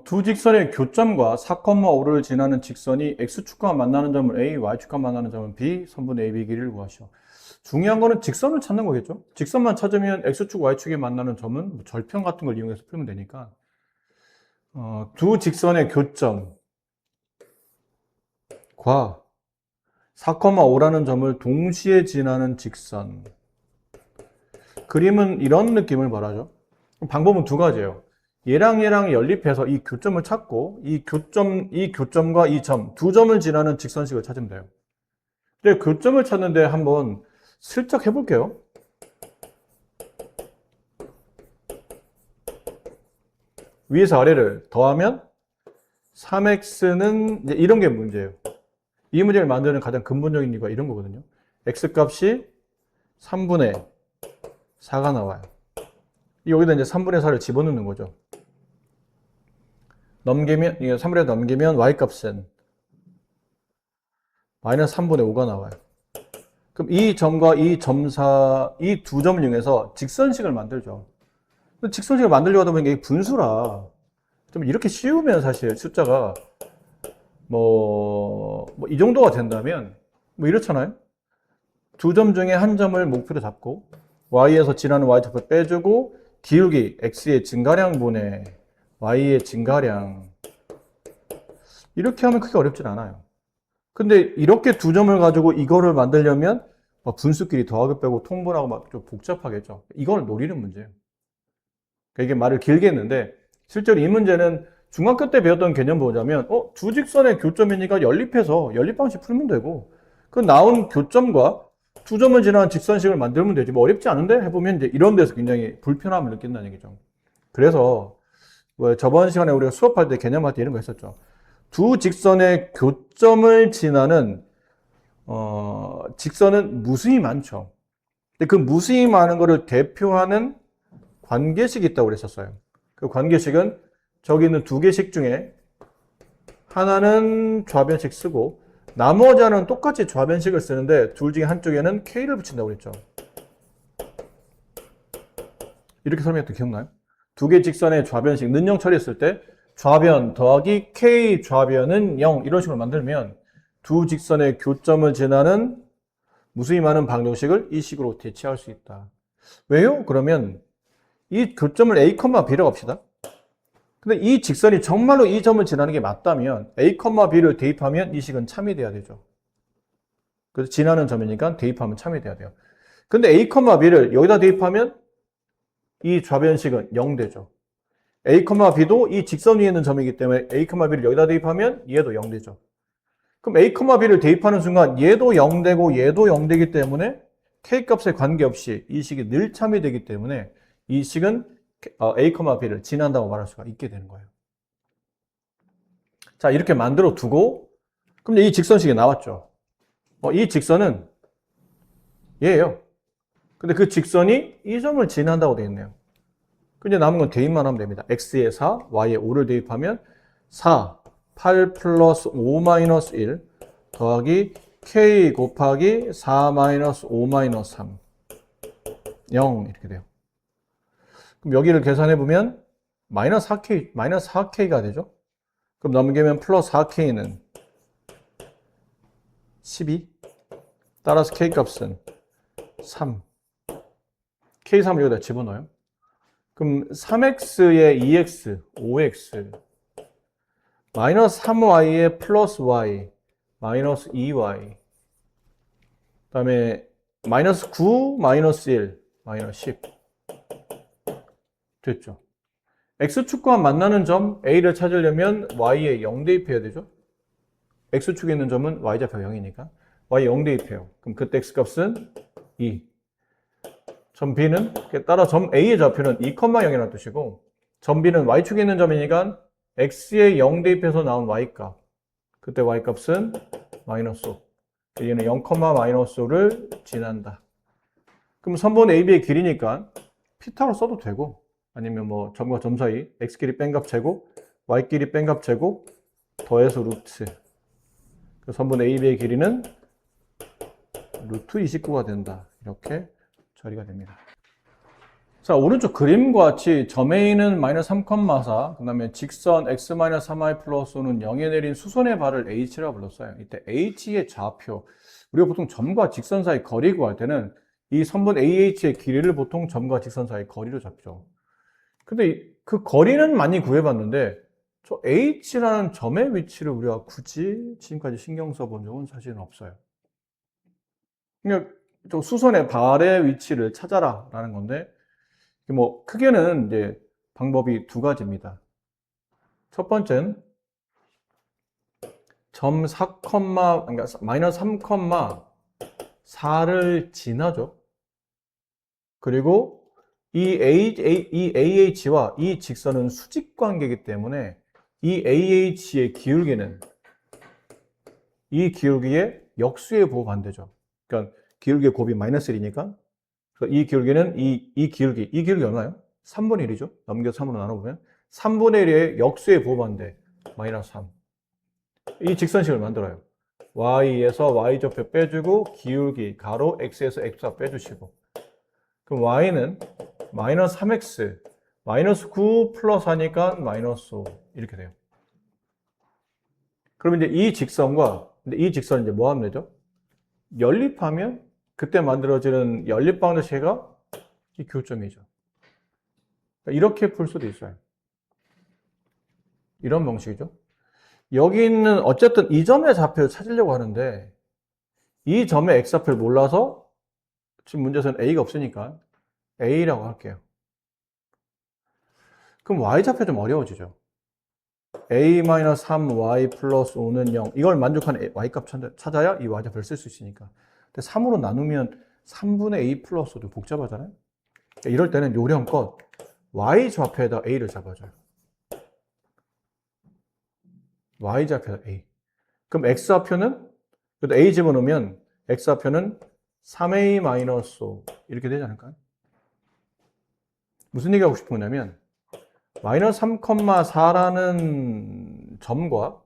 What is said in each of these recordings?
두 직선의 교점과 4,5를 지나는 직선이 X축과 만나는 점을 A, Y축과 만나는 점은 B, 선분 AB 길이를 구하시오. 중요한 거는 직선을 찾는 거겠죠. 직선만 찾으면 X축, Y축에 만나는 점은 뭐 절편 같은 걸 이용해서 풀면 되니까 두 직선의 교점과 4,5라는 점을 동시에 지나는 직선. 그림은 이런 느낌을 말하죠. 방법은 두 가지예요. 얘랑 연립해서 이 교점을 찾고 이 교점과 이 점, 두 점을 지나는 직선식을 찾으면 돼요. 근데 교점을 찾는데 한번 슬쩍 해볼게요. 위에서 아래를 더하면 3x는 이제 이런 게 문제예요. 이 문제를 만드는 가장 근본적인 이유가 이런 거거든요. x값이 3분의 4가 나와요. 여기다 이제 3분의 4를 집어넣는 거죠. 넘기면, 이게 3분의 넘기면 y값은 마이너스 3분의 5가 나와요. 그럼 이 점과 이 점사, 이 두 점을 이용해서 직선식을 만들죠. 직선식을 만들려고 하다 보니까 이게 분수라 좀 이렇게 씌우면 사실 숫자가 이 정도가 된다면 뭐 이렇잖아요. 두 점 중에 한 점을 목표로 잡고 y에서 지나는 y좌표 빼주고 기울기 x의 증가량분의 y의 증가량 이렇게 하면 크게 어렵진 않아요. 근데 이렇게 두 점을 가지고 이거를 만들려면 분수끼리 더하기 빼고 통분하고 막 좀 복잡하겠죠. 이걸 노리는 문제예요. 그러니까 이게 말을 길게 했는데 실제로 이 문제는 중학교 때 배웠던 개념 보자면 두 직선의 교점이니까 연립해서 연립 방식 풀면 되고 그 나온 교점과 두 점을 지나는 직선식을 만들면 되지 뭐 어렵지 않은데 해보면 이제 이런 데서 굉장히 불편함을 느낀다는 얘기죠. 그래서 저번 시간에 우리가 수업할 때 개념할 때 이런 거 했었죠. 두 직선의 교점을 지나는 직선은 무수히 많죠. 근데 그 무수히 많은 거를 대표하는 관계식이 있다고 그랬었어요. 그 관계식은 저기 있는 두 개식 중에 하나는 좌변식 쓰고 나머지 하나는 똑같이 좌변식을 쓰는데 둘 중에 한쪽에는 K를 붙인다고 그랬죠. 이렇게 설명했던 기억나요? 두 개 직선의 좌변식 는영 처리했을 때 좌변 더하기 K 좌변은 0 이런 식으로 만들면 두 직선의 교점을 지나는 무수히 많은 방정식을 이 식으로 대체할 수 있다. 왜요? 그러면 이 교점을 A, B라고 합시다. 근데 이 직선이 정말로 이 점을 지나는 게 맞다면 A, B를 대입하면 이 식은 참이 돼야 되죠. 그래서 지나는 점이니까 대입하면 참이 돼야 돼요. 근데 A, B를 여기다 대입하면 이 좌변식은 0 되죠. A, B도 이 직선 위에 있는 점이기 때문에 A, B를 여기다 대입하면 얘도 0 되죠. 그럼 A, B를 대입하는 순간 얘도 0 되고 얘도 0 되기 때문에 K값에 관계없이 이 식이 늘 참이 되기 때문에 이 식은 A, B를 지난다고 말할 수가 있게 되는 거예요. 자, 이렇게 만들어 두고 그럼 이 직선식이 나왔죠. 이 직선은 얘예요. 근데 그 직선이 이 점을 지난다고 되어 있네요. 이제 남은 건 대입만 하면 됩니다. x에 4, y에 5를 대입하면 4, 8 플러스 5 마이너스 1 더하기 k 곱하기 4 마이너스 5 마이너스 3 0 이렇게 돼요. 그럼 여기를 계산해보면 마이너스 4k가 되죠. 그럼 넘기면 플러스 4k는 12 따라서 k값은 3 k3을 여기다 집어넣어요. 그럼 3x에 2x, 5x 마이너스 3y에 플러스 y 마이너스 2y 그 다음에 마이너스 9 마이너스 1 마이너스 10 됐죠. x축과 만나는 점 a를 찾으려면 y에 0 대입해야 되죠. x축에 있는 점은 y좌표 0이니까 y에 0 대입해요. 그럼 그때 x값은 2 점 B는 따라 점 A의 좌표는 2,0이라는 뜻이고 점 B는 Y축에 있는 점이니까 X에 0 대입해서 나온 Y값 그때 Y값은 마이너스 5 얘는 0, 마이너스 5를 지난다. 그럼 선분 AB의 길이니까 피타로 써도 되고 아니면 뭐 점과 점 사이 X끼리 뺀값 제곱 Y끼리 뺀값 제곱 더해서 루트 선분 AB의 길이는 루트 29가 된다. 이렇게 처리가 됩니다. 자, 오른쪽 그림과 같이 점 A는 마이너스 3,4, 그 다음에 직선 x-3y 플러스 5는 0에 내린 수선의 발을 h라고 불렀어요. 이때 h의 좌표, 우리가 보통 점과 직선 사이 거리 구할 때는 이 선분 AH의 길이를 보통 점과 직선 사이 거리로 잡죠. 근데 그 거리는 많이 구해봤는데 저 H라는 점의 위치를 우리가 굳이 지금까지 신경 써본 적은 사실은 없어요. 그러니까 저 수선의 발의 위치를 찾아라 라는 건데 뭐 크게는 이제 방법이 두 가지입니다. 첫 번째는 점 4, 그러니까 마이너스 3,4를 지나죠. 그리고 이 AH와 이 직선은 수직 관계이기 때문에 이 AH의 기울기는 이 기울기의 역수의 부호 반대죠. 그러니까 기울기의 곱이 마이너스 1이니까 이 기울기는 이 기울기 얼마예요? 3분의 1이죠. 넘겨서 3으로 나눠보면 3분의 1의 역수의 부호 반대 마이너스 3. 이 직선식을 만들어요. y에서 y좌표 빼주고 기울기 가로 x에서 x좌 빼주시고 그럼 y는 마이너스 3x 마이너스 9 플러스 하니까 마이너스 5 이렇게 돼요. 그럼 이제 이 직선과 이 직선은 이제 뭐 하면 되죠? 연립하면 그때 만들어지는 연립방정식이 이 교점이죠. 이렇게 풀 수도 있어요. 이런 방식이죠. 여기 있는 어쨌든 이 점의 좌표를 찾으려고 하는데 이 점의 x좌표를 몰라서 지금 문제에서는 a가 없으니까 a라고 할게요. 그럼 y좌표 좀 어려워지죠. a-3y 플러스 5는 0 이걸 만족하는 y값 찾아야 이 y좌표를 쓸 수 있으니까. 근데 3으로 나누면 3분의 a 플러스 5도 복잡하잖아요. 이럴 때는 요령껏 y좌표에다 a를 잡아줘요. y좌표에다 a. 그럼 x좌표는 그래도 a 집어넣으면 x좌표는 3a-5 이렇게 되지 않을까요? 무슨 얘기하고 싶은 거냐면 마이너스 3,4라는 점과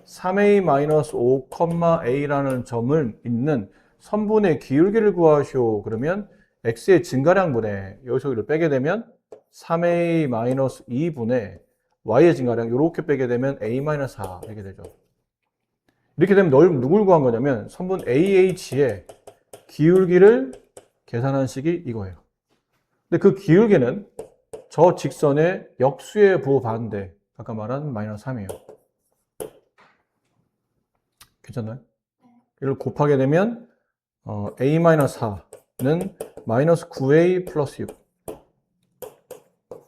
3a-5,a라는 점을 있는 선분의 기울기를 구하시오. 그러면 x의 증가량분의 여기서 여기를 빼게 되면 3a-2분의 y의 증가량 이렇게 빼게 되면 a-4 이렇게 되죠. 이렇게 되면 누굴 구한 거냐면 선분 AH의 기울기를 계산한 식이 이거예요. 근데 그 기울기는 저 직선의 역수의 부호 반대, 아까 말한 마이너스 3이에요. 괜찮나요? 이걸 곱하게 되면 a-4는 마이너스 9a 플러스 6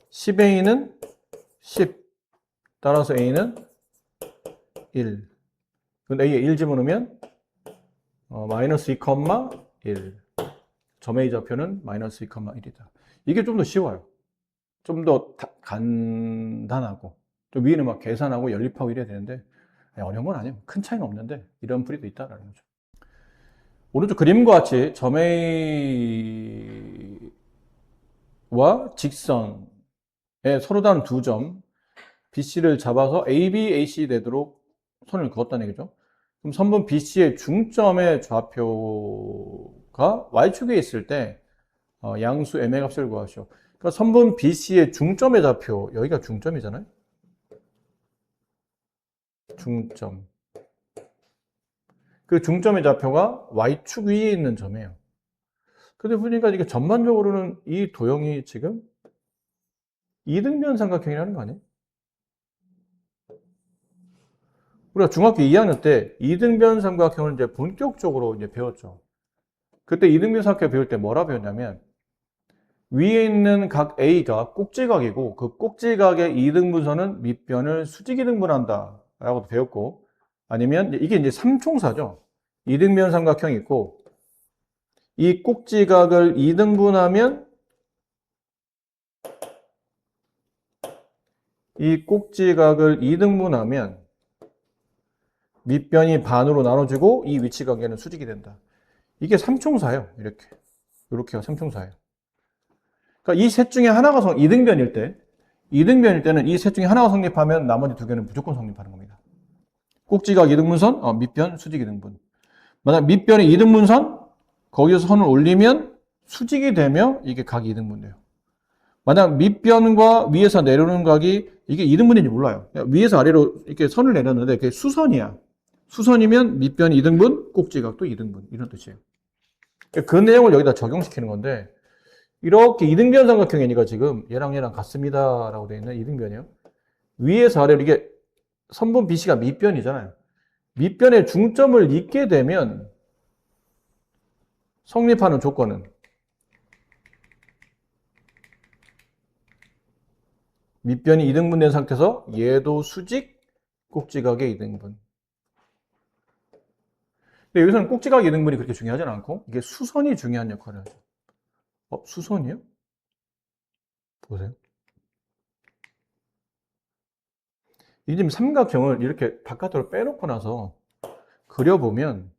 10a는 10 따라서 a는 1 근데 a에 1 집어넣으면 마이너스 2,1 점 a 좌표는 마이너스 2,1이다. 이게 좀 더 쉬워요. 좀 더 간단하고 좀 위에는 막 계산하고 연립하고 이래야 되는데 어려운 건 아니에요. 큰 차이는 없는데 이런 풀이도 있다라는 거죠. 오른쪽 그림과 같이 점 A와 직선에 서로 다른 두 점 BC를 잡아서 AB, AC 되도록 선을 그었다는 얘기죠. 그럼 선분 BC의 중점의 좌표가 Y축에 있을 때 양수 M의 값을 구하시오. 그러니까 선분 BC의 중점의 좌표, 여기가 중점이잖아요. 중점. 그 중점의 좌표가 Y축 위에 있는 점이에요. 근데 보니까 이게 전반적으로는 이 도형이 지금 이등변 삼각형이라는 거 아니에요? 우리가 중학교 2학년 때 이등변 삼각형을 이제 본격적으로 이제 배웠죠. 그때 이등변 삼각형 배울 때 뭐라 배웠냐면 위에 있는 각 A가 꼭지각이고 그 꼭지각의 이등분선은 밑변을 수직이등분한다 라고도 배웠고 아니면 이게 이제 삼총사죠. 이등변 삼각형이 있고 이 꼭지각을 이등분하면 이 꼭지각을 이등분하면 밑변이 반으로 나눠지고 이 위치관계는 수직이 된다. 이게 삼총사예요. 이렇게가 삼총사예요. 그러니까 이 셋 중에 하나가 이등변일 때는 이 셋 중에 하나가 성립하면 나머지 두 개는 무조건 성립하는 겁니다. 꼭지각 이등분선, 밑변 수직 이등분. 만약 밑변이 이등분선, 거기서 선을 올리면 수직이 되며 이게 각 이등분 돼요. 만약 밑변과 위에서 내려오는 각이 이게 2등분인지 몰라요. 위에서 아래로 이렇게 선을 내렸는데 그게 수선이야. 수선이면 밑변이 2등분, 꼭지각도 2등분 이런 뜻이에요. 그 내용을 여기다 적용시키는 건데 이렇게 이등변 삼각형이니까 지금 얘랑 얘랑 같습니다 라고 되어 있는 이등변이에요. 위에서 아래로 이게 선분 BC가 밑변이잖아요. 밑변에 중점을 잇게 되면 성립하는 조건은 밑변이 2등분 된 상태에서 얘도 수직, 꼭지각의 2등분. 근데 여기서는 꼭지각 2등분이 그렇게 중요하진 않고 이게 수선이 중요한 역할을 하죠. 수선이요? 보세요. 이 지금 삼각형을 이렇게 바깥으로 빼놓고 나서 그려보면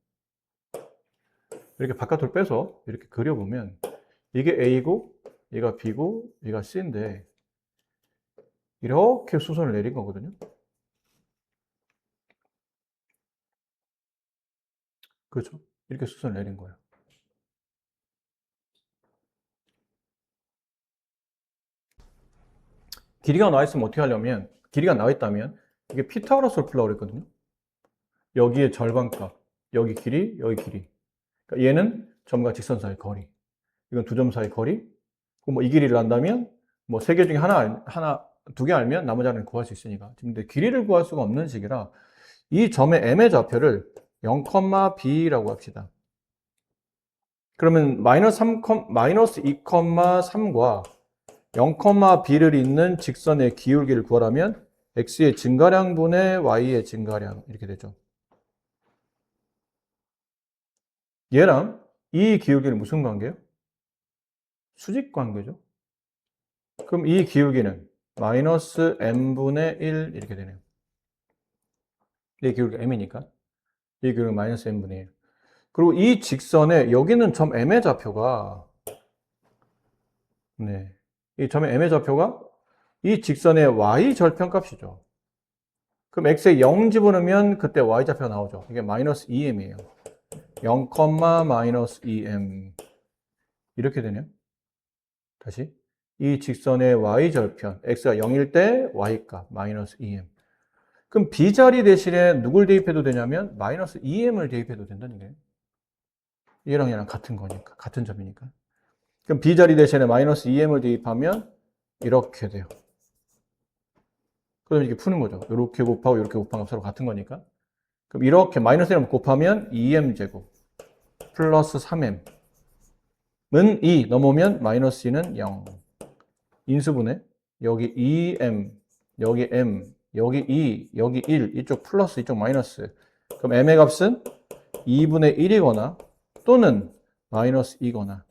이렇게 바깥으로 빼서 이렇게 그려보면 이게 A고 얘가 B고 얘가 C인데 이렇게 수선을 내린 거거든요. 그렇죠? 이렇게 수선을 내린 거예요. 길이가 나와 있으면 어떻게 하려면 길이가 나와 있다면 이게 피타고라스를 풀라고 그랬거든요. 여기에 절반값, 여기 길이, 여기 길이. 그러니까 얘는 점과 직선 사이 거리. 이건 두 점 사이 거리. 뭐 이 길이를 안다면 뭐 세 개 중에 두 개 알면 나머지 하나는 구할 수 있으니까. 근데 길이를 구할 수가 없는 식이라 이 점의 m의 좌표를 0,b라고 합시다. 그러면 마이너스 2,3과 0,b를 잇는 직선의 기울기를 구하라면 x의 증가량분의 y의 증가량 이렇게 되죠. 얘랑 이 기울기는 무슨 관계예요? 수직 관계죠. 그럼 이 기울기는 마이너스 m분의 1 이렇게 되네요. 이 기울기 m이니까 이 기울기는 마이너스 m분의 1. 그리고 이 직선에 여기는 점 m의 좌표가 이 점의 m의 좌표가 이 직선의 y 절편값이죠. 그럼 x에 0 집어넣으면 그때 y 좌표가 나오죠. 이게 마이너스 2m이에요. 0, 마이너스 2m 이렇게 되네요. 다시 이 직선의 y 절편 x가 0일 때 y값 마이너스 2m. 그럼 b자리 대신에 누굴 대입해도 되냐면 마이너스 2m을 대입해도 된다는 얘기예요. 얘랑 얘랑 같은 거니까 같은 점이니까. 그럼 b자리 대신에 마이너스 2m을 대입하면 이렇게 돼요. 그럼 이렇게 푸는 거죠. 이렇게 곱하고 이렇게 곱한 값 서로 같은 거니까. 그럼 이렇게 마이너스 1을 곱하면 2m제곱 플러스 3m은 2 넘어오면 마이너스 2는 0. 인수분해 여기 2m 여기 m 여기 2 여기 1 이쪽 플러스 이쪽 마이너스. 그럼 m의 값은 2분의 1이거나 또는 마이너스 2거나.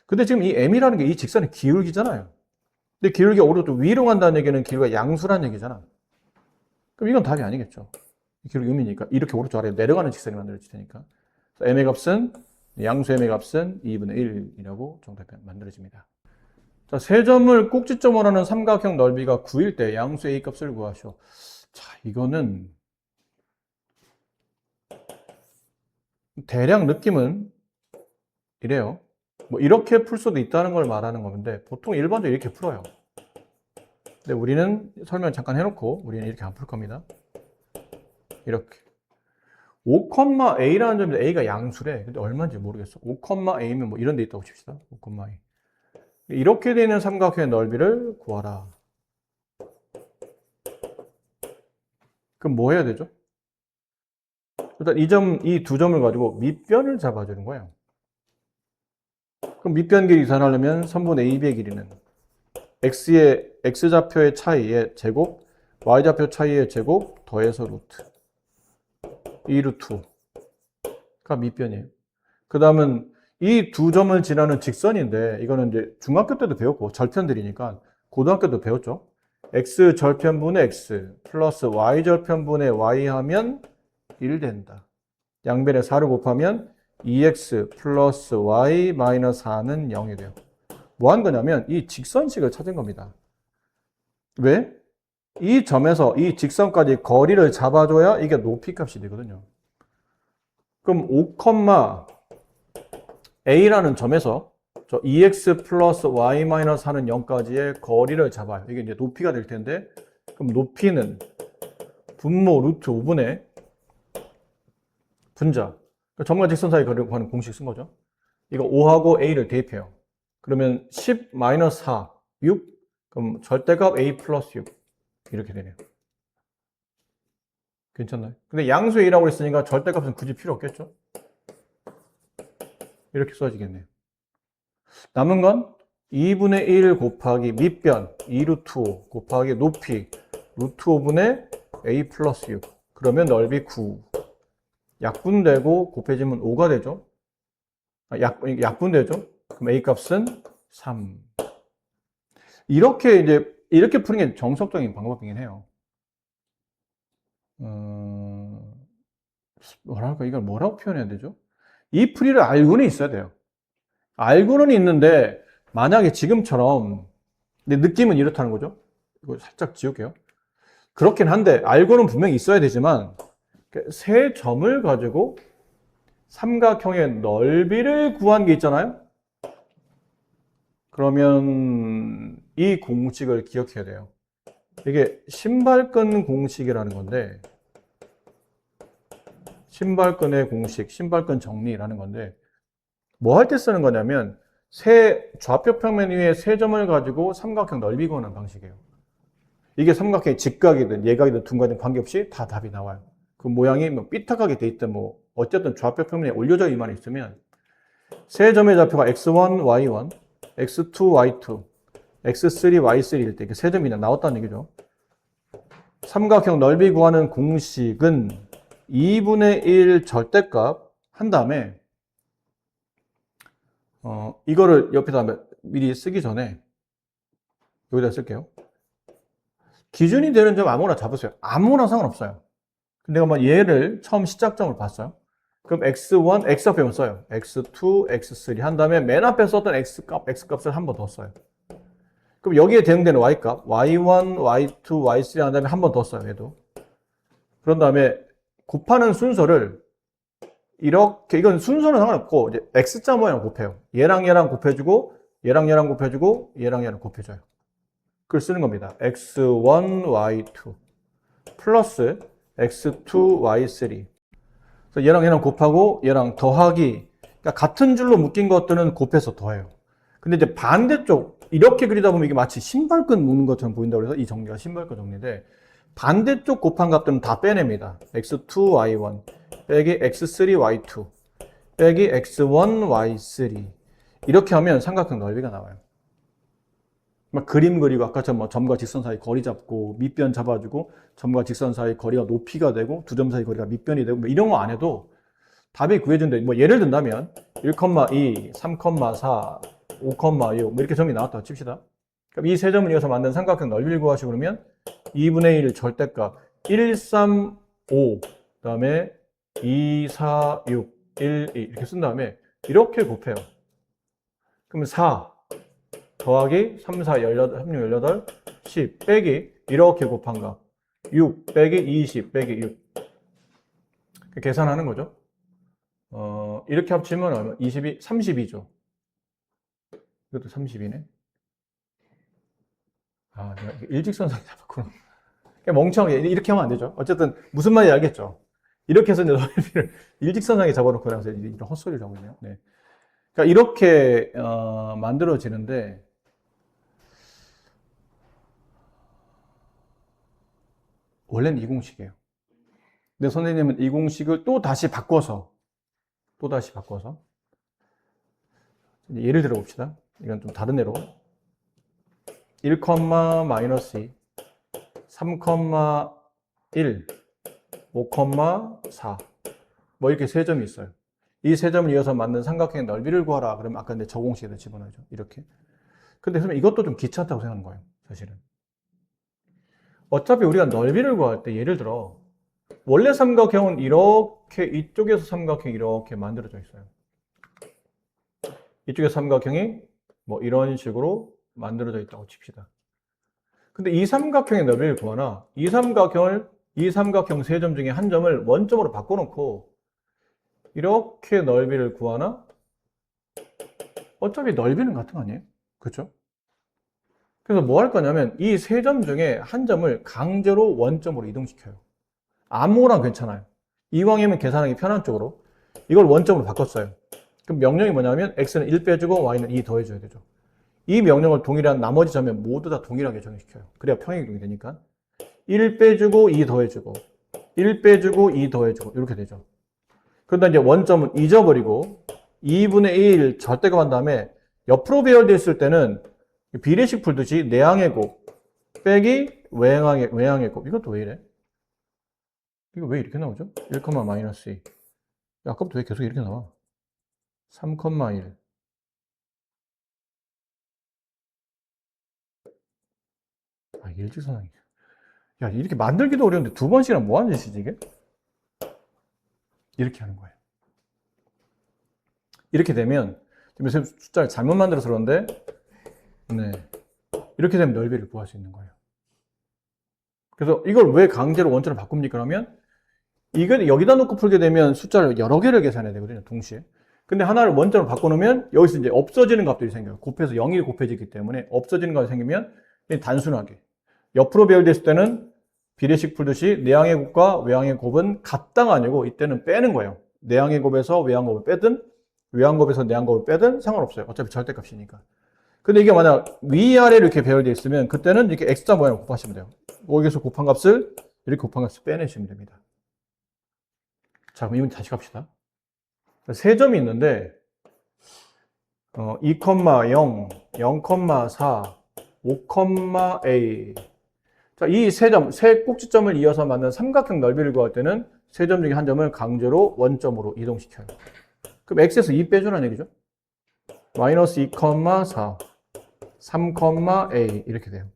근데 지금 이 m이라는 게 이 직선의 기울기잖아요. 근데 기울기가 오른쪽 위로 간다는 얘기는 기울기가 양수라는 얘기잖아. 그럼 이건 답이 아니겠죠. 기울기 음이니까 이렇게 오른쪽 아래로 내려가는 직선이 만들어질 테니까. m의 값은 양수 m의 값은 2분의 1이라고 정답이 만들어집니다. 자, 세 점을 꼭지점으로 하는 삼각형 넓이가 9일 때 양수 a 값을 구하시오. 자, 이거는 대략 느낌은 이래요. 뭐 이렇게 풀 수도 있다는 걸 말하는 건데 보통 일반적으로 이렇게 풀어요. 근데 우리는 설명 잠깐 해놓고 우리는 이렇게 안 풀 겁니다. 이렇게 5,a라는 점인데 a가 양수래. 근데 얼마인지 모르겠어. 5,a면 뭐 이런 데 있다고 칩시다. 5,a. 이렇게 되는 삼각형의 넓이를 구하라. 그럼 뭐 해야 되죠? 일단 이 두 점을 가지고 밑변을 잡아주는 거예요. 그럼 밑변 길이 계산하려면 선분 AB의 길이는 x의 x좌표의 차이의 제곱, y좌표 차이의 제곱 더해서 루트 2 루트가 밑변이에요. 그 다음은 이 두 점을 지나는 직선인데 이거는 이제 중학교 때도 배웠고 절편들이니까 고등학교도 배웠죠. x 절편분의 x 플러스 y 절편분의 y 하면 1 된다. 양변에 4를 곱하면 2x 플러스 y 마이너스 4는 0이 돼요. 뭐 한 거냐면 이 직선식을 찾은 겁니다. 왜? 이 점에서 이 직선까지 거리를 잡아줘야 이게 높이 값이 되거든요. 그럼 5, A라는 점에서 저 2x 플러스 y 마이너스 하는 0까지의 거리를 잡아요. 이게 이제 높이가 될 텐데, 그럼 높이는 분모 루트 5분의 분자. 점과 직선 사이 거리를 구하는 공식 쓴 거죠. 이거 5하고 a를 대입해요. 그러면 10 마이너스 4, 6. 그럼 절대값 a 플러스 6. 이렇게 되네요. 괜찮나요? 근데 양수 a라고 했으니까 절대값은 굳이 필요 없겠죠? 이렇게 써지겠네요. 남은 건 2분의 1 곱하기 밑변 2루트 5 곱하기 높이 루트 5분의 a 플러스 6. 그러면 넓이 9. 약분되고 곱해지면 5가 되죠. 약분되죠. 그럼 a 값은 3. 이렇게 푸는 게 정석적인 방법이긴 해요. 뭐랄까, 이걸 뭐라고 표현해야 되죠? 이 풀이를 알고는 있어야 돼요. 알고는 있는데, 만약에 지금처럼, 근데 느낌은 이렇다는 거죠. 이거 살짝 지울게요. 그렇긴 한데, 알고는 분명히 있어야 되지만, 세 점을 가지고 삼각형의 넓이를 구한 게 있잖아요? 그러면 이 공식을 기억해야 돼요. 이게 신발끈 공식이라는 건데, 신발끈의 공식, 신발끈 정리라는 건데, 뭐 할 때 쓰는 거냐면, 좌표 평면 위에 세 점을 가지고 삼각형 넓이 구하는 방식이에요. 이게 삼각형이 직각이든 예각이든 둔각이든 관계없이 다 답이 나와요. 그 모양이 뭐 삐딱하게 돼 있든 뭐 어쨌든 좌표 평면에 올려져 있만 있으면 세 점의 좌표가 x1, y1, x2, y2, x3, y3일 때 이렇게 세 점이 나왔다는 얘기죠. 삼각형 넓이 구하는 공식은 2분의 1 절대값 한 다음에 이거를 옆에다 미리 쓰기 전에 여기다 쓸게요. 기준이 되는 점 아무나 잡으세요. 아무나 상관없어요. 근데 내가 얘를 처음 시작점을 봤어요. 그럼 x1, x 앞에 써요. x2, x3 한 다음에 맨 앞에 썼던 x값을 한 번 더 써요. 그럼 여기에 대응되는 y값, y1, y2, y3 한 다음에 한 번 더 써요. 얘도. 그런 다음에 곱하는 순서를 이렇게, 이건 순서는 상관없고 이제 x자 모양을 곱해요. 얘랑 얘랑 곱해주고 얘랑 얘랑 곱해주고 얘랑 얘랑 곱해줘요. 그걸 쓰는 겁니다. x1, y2 플러스 x2, y3. 그래서 얘랑 얘랑 곱하고 얘랑 더하기. 그러니까 같은 줄로 묶인 것들은 곱해서 더해요. 근데 이제 반대쪽 이렇게 그리다 보면 이게 마치 신발끈 묶는 것처럼 보인다고 해서 이 정리가 신발끈 정리인데 반대쪽 곱한 값들은 다 빼냅니다. x2, y1 빼기 x3, y2 빼기 x1, y3 이렇게 하면 삼각형 넓이가 나와요. 막 그림 그리고 아까처럼 뭐 점과 직선 사이 거리 잡고 밑변 잡아주고 점과 직선 사이 거리가 높이가 되고 두 점 사이 거리가 밑변이 되고 뭐 이런 거 안 해도 답이 구해준대. 뭐 예를 든다면 1,2, 3,4, 5,6 뭐 이렇게 점이 나왔다고 칩시다. 그럼 이 세 점을 이어서 만든 삼각형 넓이를 구하시고 그러면 2분의 1 절대값 1, 3, 5 그다음에 2, 4, 6, 1, 2 이렇게 쓴 다음에 이렇게 곱해요. 그러면 4 더하기 3, 4, 18, 16, 18, 10 빼기 이렇게 곱한 값 6 빼기 20 빼기 6 계산하는 거죠. 이렇게 합치면 얼마? 22, 32죠. 이것도 32네. 아, 내가 일직선상에 잡았구나. 그냥 멍청하게 이렇게 하면 안 되죠. 어쨌든 무슨 말인지 알겠죠. 이렇게 해서 이제 넓이를 일직선상에 잡아놓고 나서 이런 헛소리를 하고 있네요. 네. 그러니까 이렇게 만들어지는데 원래는 이 공식이에요. 근데 선생님은 이 공식을 또 다시 바꿔서 예를 들어 봅시다. 이건 좀 다른 예로 1, 마이너스 2 3,1 5,4 뭐 이렇게 세 점이 있어요. 이 세 점을 이어서 만든 삼각형의 넓이를 구하라. 그러면 아까 저 공식에다 집어넣죠. 이렇게. 근데 선생님 이것도 좀 귀찮다고 생각하는 거예요. 사실은. 어차피 우리가 넓이를 구할 때 예를 들어 원래 삼각형은 이렇게 이쪽에서 삼각형이 이렇게 만들어져 있어요. 이쪽에 삼각형이 뭐 이런 식으로 만들어져 있다고 칩시다. 근데 이 삼각형의 넓이를 구하나 이 삼각형 세 점 중에 한 점을 원점으로 바꿔놓고 이렇게 넓이를 구하나 어차피 넓이는 같은 거 아니에요? 그렇죠? 그래서 뭐 할 거냐면 이 세 점 중에 한 점을 강제로 원점으로 이동시켜요. 아무거나 괜찮아요. 이왕이면 계산하기 편한 쪽으로 이걸 원점으로 바꿨어요. 그럼 명령이 뭐냐면 x는 1 빼주고 y는 2 더해줘야 되죠. 이 명령을 동일한 나머지 점에 모두 다 동일하게 적용시켜요. 그래야 평행이동이 되니까 1 빼주고 2 더해주고 1 빼주고 2 더해주고 이렇게 되죠. 그러다 이제 원점은 잊어버리고 2분의 1 절대값 한 다음에 옆으로 배열되어 있을 때는 비례식 풀듯이 내항의 곱 빼기 외항의 곱. 이것도 왜 이래? 이거 왜 이렇게 나오죠? 1, 마이너스 2. 아까부터 왜 계속 이렇게 나와? 3, 1. 아, 일직선항이. 야, 이렇게 만들기도 어려운데 두 번씩이나 뭐 하는 짓이지, 이게? 이렇게 하는 거예요. 이렇게 되면, 지금 선생님 숫자를 잘못 만들어서 그런데, 네. 이렇게 되면 넓이를 구할 수 있는 거예요. 그래서 이걸 왜 강제로 원점을 바꿉니까? 그러면, 이걸 여기다 놓고 풀게 되면 숫자를 여러 개를 계산해야 되거든요, 동시에. 근데 하나를 원점으로 바꿔놓으면 여기서 이제 없어지는 값들이 생겨요. 곱해서 0이 곱해지기 때문에 없어지는 값이 생기면 단순하게. 옆으로 배열됐을 때는 비례식 풀듯이 내항의 곱과 외항의 곱은 같다가 아니고 이때는 빼는 거예요. 내항의 곱에서 외항 곱을 빼든 외항 곱에서 내항 곱을 빼든 상관없어요. 어차피 절대값이니까. 근데 이게 만약 위아래로 이렇게 배열되어 있으면 그때는 이렇게 x자 모양을 곱하시면 돼요. 여기서 곱한 값을 이렇게 곱한 값을 빼내시면 됩니다. 자, 그럼 이건 다시 갑시다. 세 점이 있는데 2, 0, 0, 4, 5, a. 자, 이 세 점, 세 꼭지점을 이어서 만든 삼각형 넓이를 구할 때는 세 점 중에 한 점을 강제로 원점으로 이동시켜요. 그럼 x에서 2 빼주라는 얘기죠. 마이너스 2, 4, 3, a 이렇게 돼요.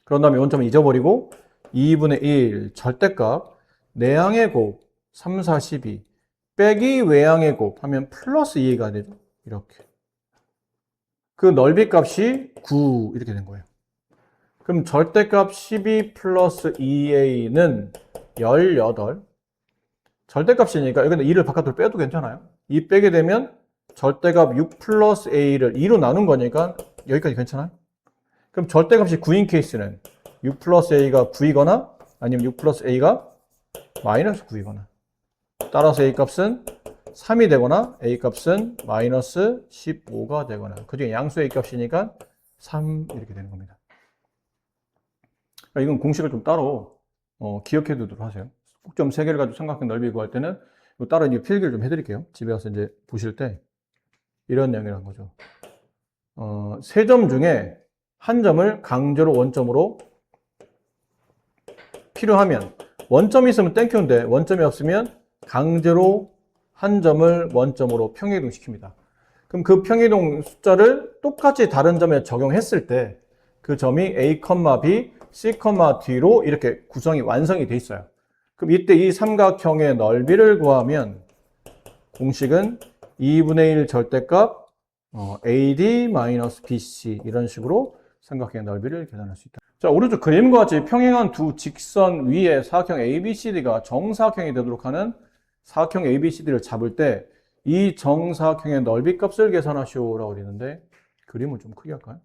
그런 다음에 원점을 잊어버리고 2분의 1 절대값 내항의 곱 3, 4, 12 빼기 외항의 곱 하면 플러스 2가 되죠. 이렇게. 그 넓이 값이 9 이렇게 된 거예요. 그럼 절대값 12 플러스 2a는 18. 절대값이니까 여기다 2를 바깥으로 빼도 괜찮아요. 2 빼게 되면 절대값 6 플러스 a를 2로 나눈 거니까 여기까지 괜찮아요. 그럼 절대값이 9인 케이스는 6 플러스 a가 9이거나 아니면 6 플러스 a가 마이너스 9이거나 따라서 a 값은 3이 되거나 a 값은 마이너스 15가 되거나 그중에 양수 a 값이니까 3 이렇게 되는 겁니다. 이건 공식을 좀 따로 기억해 두도록 하세요. 꼭점 3개를 가지고 삼각형 넓이 구할 때는 따로 이제 필기를 좀 해드릴게요. 집에 가서 이제 보실 때 이런 이야기를 한 거죠. 세 점 중에 한 점을 강제로 원점으로 필요하면 원점이 있으면 땡큐인데 원점이 없으면 강제로 한 점을 원점으로 평행이동 시킵니다. 그럼 그 평행이동 숫자를 똑같이 다른 점에 적용했을 때 그 점이 a, b, c, d로 이렇게 구성이 완성이 돼 있어요. 그럼 이때 이 삼각형의 넓이를 구하면 공식은 2분의 1 절대값 AD-BC 이런 식으로 삼각형의 넓이를 계산할 수 있다. 자, 오른쪽 그림과 같이 평행한 두 직선 위에 사각형 ABCD가 정사각형이 되도록 하는 사각형 ABCD를 잡을 때 이 정사각형의 넓이 값을 계산하시오라고 그러는데 그림을 좀 크게 할까요?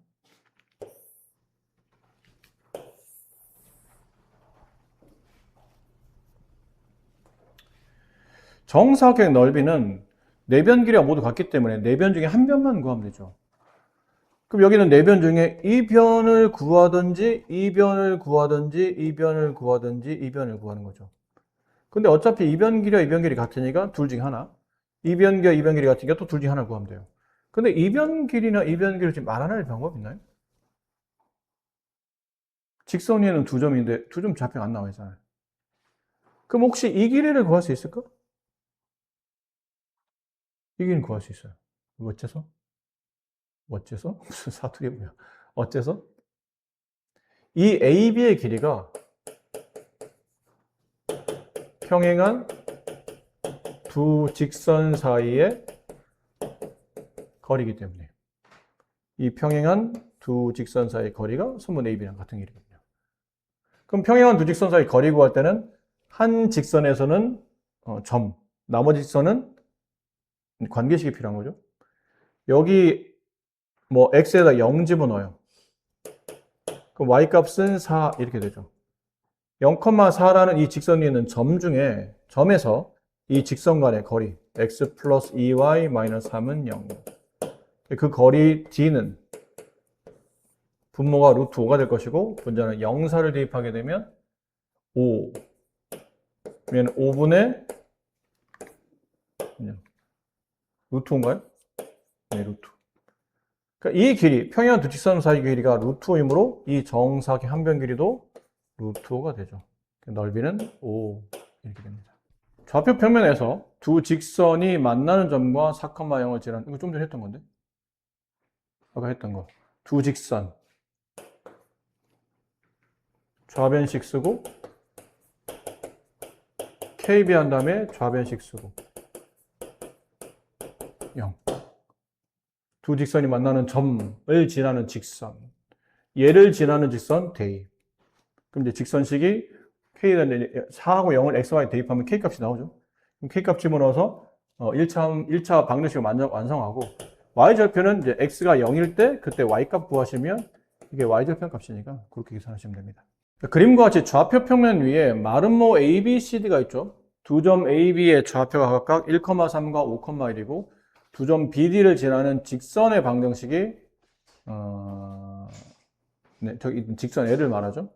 정사각형의 넓이는 네 변 길이가 모두 같기 때문에 네 변 중에 한 변만 구하면 되죠. 그럼 여기는 네 변 중에 이 변을 구하든지 이 변을 구하든지 이 변을 구하든지 이 변을 구하는 거죠. 근데 어차피 이 변 길이와 이 변 길이 같으니까 둘 중에 하나. 이 변 길이와 이 변 길이 같으니까 또 둘 중에 하나를 구하면 돼요. 근데 이 변 길이나 이 변 길이를 지금 알아낼 방법 있나요? 직선 위에는 두 점인데 두 점 좌표가 안 나와 있잖아요. 그럼 혹시 이 길이를 구할 수 있을까? 이 길이는 구할 수 있어요. 어째서? 어째서? 무슨 사투리 뭐야? 어째서? 이 AB의 길이가 평행한 두 직선 사이의 거리이기 때문에 이 평행한 두 직선 사이의 거리가 선분 AB랑 같은 길이거든요. 그럼 평행한 두 직선 사이 거리 구할 때는 한 직선에서는 점, 나머지 직선은 관계식이 필요한 거죠. 여기 뭐 x에다 0 집어넣어요. 그럼 y 값은 4 이렇게 되죠. 0,4라는 이 직선 위에 있는 점 중에 점에서 이 직선 간의 거리 x 플러스 2y 마이너스 3은 0. 그 거리 d는 분모가 루트 5가 될 것이고 분자는 0사를 대입하게 되면 5. 그러면 5분의 루트 5인가요? 네, 루트. 그러니까 이 길이, 평행한 두 직선 사이 길이가 루트 5이므로 이 정사각의 한 변 길이도 루트 5가 되죠. 넓이는 5 이렇게 됩니다. 좌표 평면에서 두 직선이 만나는 점과 4,0을 지나는, 이거 좀 전에 했던 건데? 아까 했던 거. 두 직선. 좌변식 쓰고, KB 한 다음에 좌변식 쓰고, 0. 두 직선이 만나는 점을 지나는 직선. 얘를 지나는 직선 대입. 그럼 이제 직선식이 K에 4하고 0을 XY 대입하면 K 값이 나오죠. 그럼 K 값 집어넣어서 1차 방정식을 완성하고 Y절편은 이제 X가 0일 때 그때 Y 값 구하시면 이게 Y절편 값이니까 그렇게 계산하시면 됩니다. 그림과 같이 좌표 평면 위에 마름모 A, B, C, D가 있죠. 두 점 A, B의 좌표가 각각 1,3과 5,1이고 두 점 B, D를 지나는 직선의 방정식이 네, 저기 직선 L을 말하죠.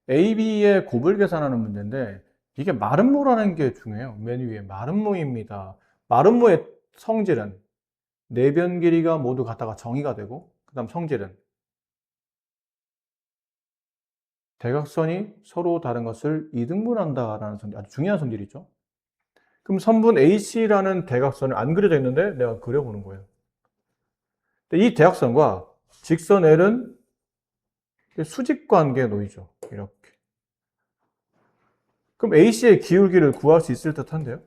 A, B의 곱을 계산하는 문제인데 이게 마름모라는 게 중요해요. 맨 위에 마름모입니다. 마름모의 성질은 내변 길이가 모두 같다가 정의가 되고 그 다음 성질은 대각선이 서로 다른 것을 이등분한다라는 성질, 아주 중요한 성질이죠. 그럼 선분 AC라는 대각선을 안 그려져 있는데 내가 그려보는 거예요. 이 대각선과 직선 L은 수직관계에 놓이죠. 이렇게. 그럼 AC의 기울기를 구할 수 있을 듯 한데요.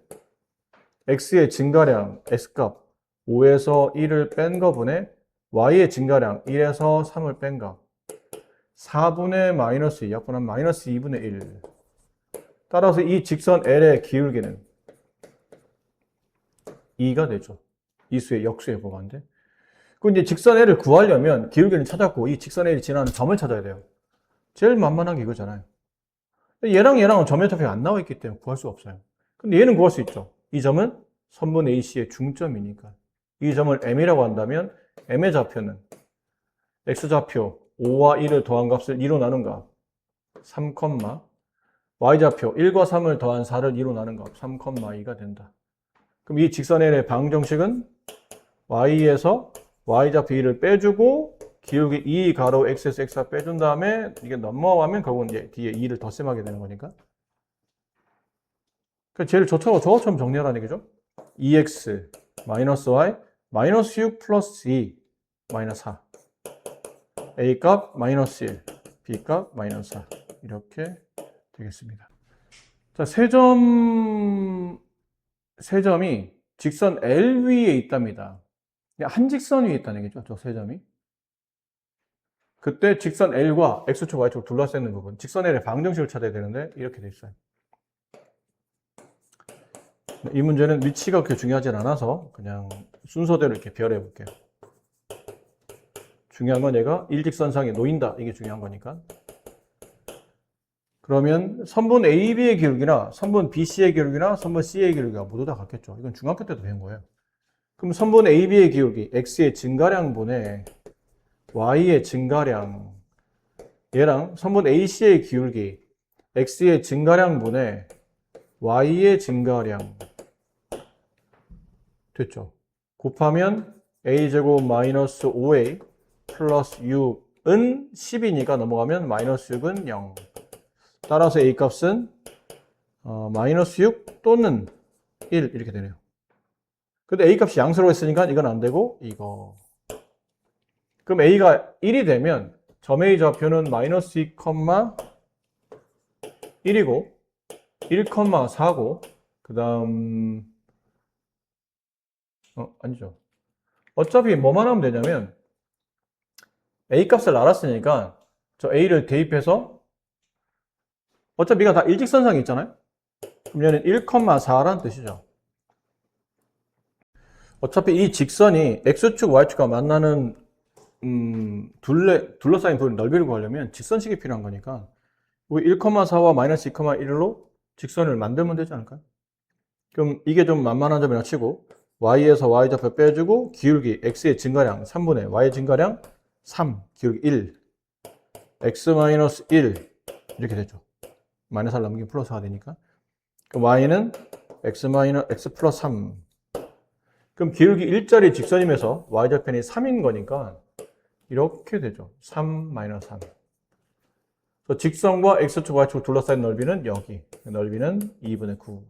X의 증가량, X값 5에서 1을 뺀 거분에 Y의 증가량 1에서 3을 뺀 거 4분의 마이너스 2, 약분한 마이너스 2분의 1. 따라서 이 직선 L의 기울기는 2가 되죠. 이 수의 역수에 해보건데. 그럼 이제 직선 L을 구하려면 기울기는 찾았고 이 직선 L이 지나는 점을 찾아야 돼요. 제일 만만한 게 이거잖아요. 얘랑 얘랑은 점의 좌표가 안 나와 있기 때문에 구할 수 없어요. 근데 얘는 구할 수 있죠. 이 점은 선분 AC의 중점이니까. 이 점을 M이라고 한다면 M의 좌표는 X좌표 5와 1을 더한 값을 2로 나눈 값 3, Y좌표 1과 3을 더한 4를 2로 나눈 값 3,2가 된다. 그럼 이 직선 L의 방정식은 Y에서 Y좌표 2를 빼주고 기울기 2 가로 X에서 X가 빼준 다음에 이게 넘어가면 결국은 이제 뒤에 2를 덧셈하게 되는 거니까. 그러니까 제일 저처럼 정리하라는 얘기죠. 2x 마이너스 y 마이너스 6 플러스 2 마이너스 4 a 값 마이너스 1 b 값 마이너스 4 이렇게 되겠습니다. 자, 세 점이 직선 L 위에 있답니다. 한 직선 위에 있다는 얘기죠. 저 세 점이. 그때 직선 L과 X축, Y축 둘러싸는 부분, 직선 L의 방정식을 찾아야 되는데 이렇게 돼 있어요. 이 문제는 위치가 그렇게 중요하진 않아서 그냥 순서대로 이렇게 별해 볼게요. 중요한 건 얘가 일직선상에 놓인다. 이게 중요한 거니까. 그러면 선분 AB의 기울기나 선분 BC의 기울기나 선분 C의 기울기가 모두 다 같겠죠. 이건 중학교 때도 배운 거예요. 그럼 선분 AB의 기울기, X의 증가량분의 Y의 증가량, 얘랑 선분 AC의 기울기, X의 증가량분의 Y의 증가량 됐죠. 곱하면 A제곱 마이너스 5A 플러스 6은 10이니까 넘어가면 마이너스 6은 0. 따라서 A 값은 마이너스 6 또는 1 이렇게 되네요. 근데 A 값이 양수로 했으니까 이건 안 되고 이거. 그럼 A가 1이 되면 점 A 좌표는 마이너스 2, 1이고 1,4고 그 다음 아니죠. 어차피 뭐만 하면 되냐면 A 값을 알았으니까 저 A를 대입해서 어차피 이가 다 일직선상에 있잖아요. 그럼 얘는 1,4라는 뜻이죠. 어차피 이 직선이 x축, y축과 만나는 둘러싸인 돌 넓이를 구하려면 직선식이 필요한 거니까 우리 1,4와 마이너스 2,1로 직선을 만들면 되지 않을까요? 그럼 이게 좀 만만한 점이라고 치고 y에서 y좌표 빼주고 기울기 x의 증가량 3분의 y의 증가량 3, 기울기 1, x 마이너스 1 이렇게 되죠. 마이너스 4를 넘기면 플러스 4가 되니까. 그럼 y는 x 플러스 3. 그럼 기울기 1짜리 직선임에서 y좌편이 3인 거니까 이렇게 되죠. 3 마이너스 3. 그래서 직선과 x축, y축 둘러싸인 넓이는 여기. 넓이는 2분의 9.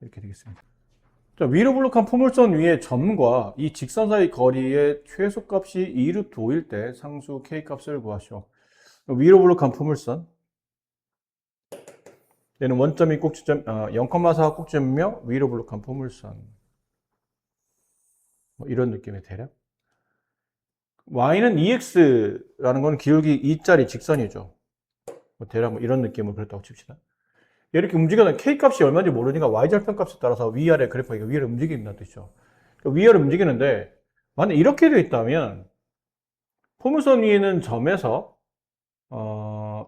이렇게 되겠습니다. 자, 위로 블록한 포물선 위의 점과 이 직선 사이 거리의 최소값이 2루트 5일 때 상수 k값을 구하시오. 위로 블록한 포물선. 얘는 원점이 꼭지점, 0,4가 꼭지점이며 위로 블록한 포물선. 뭐 이런 느낌의 대략. y는 2x라는 건 기울기 2짜리 직선이죠. 뭐 대략 뭐 이런 느낌으로 그랬다고 칩시다. 이렇게 움직여는 k값이 얼마인지 모르니까 y절편 값에 따라서 위아래 그래프가 위아래 움직인다는 뜻이죠. 그러니까 위아래 움직이는데 만약 이렇게 되어 있다면 포물선 위에 있는 점에서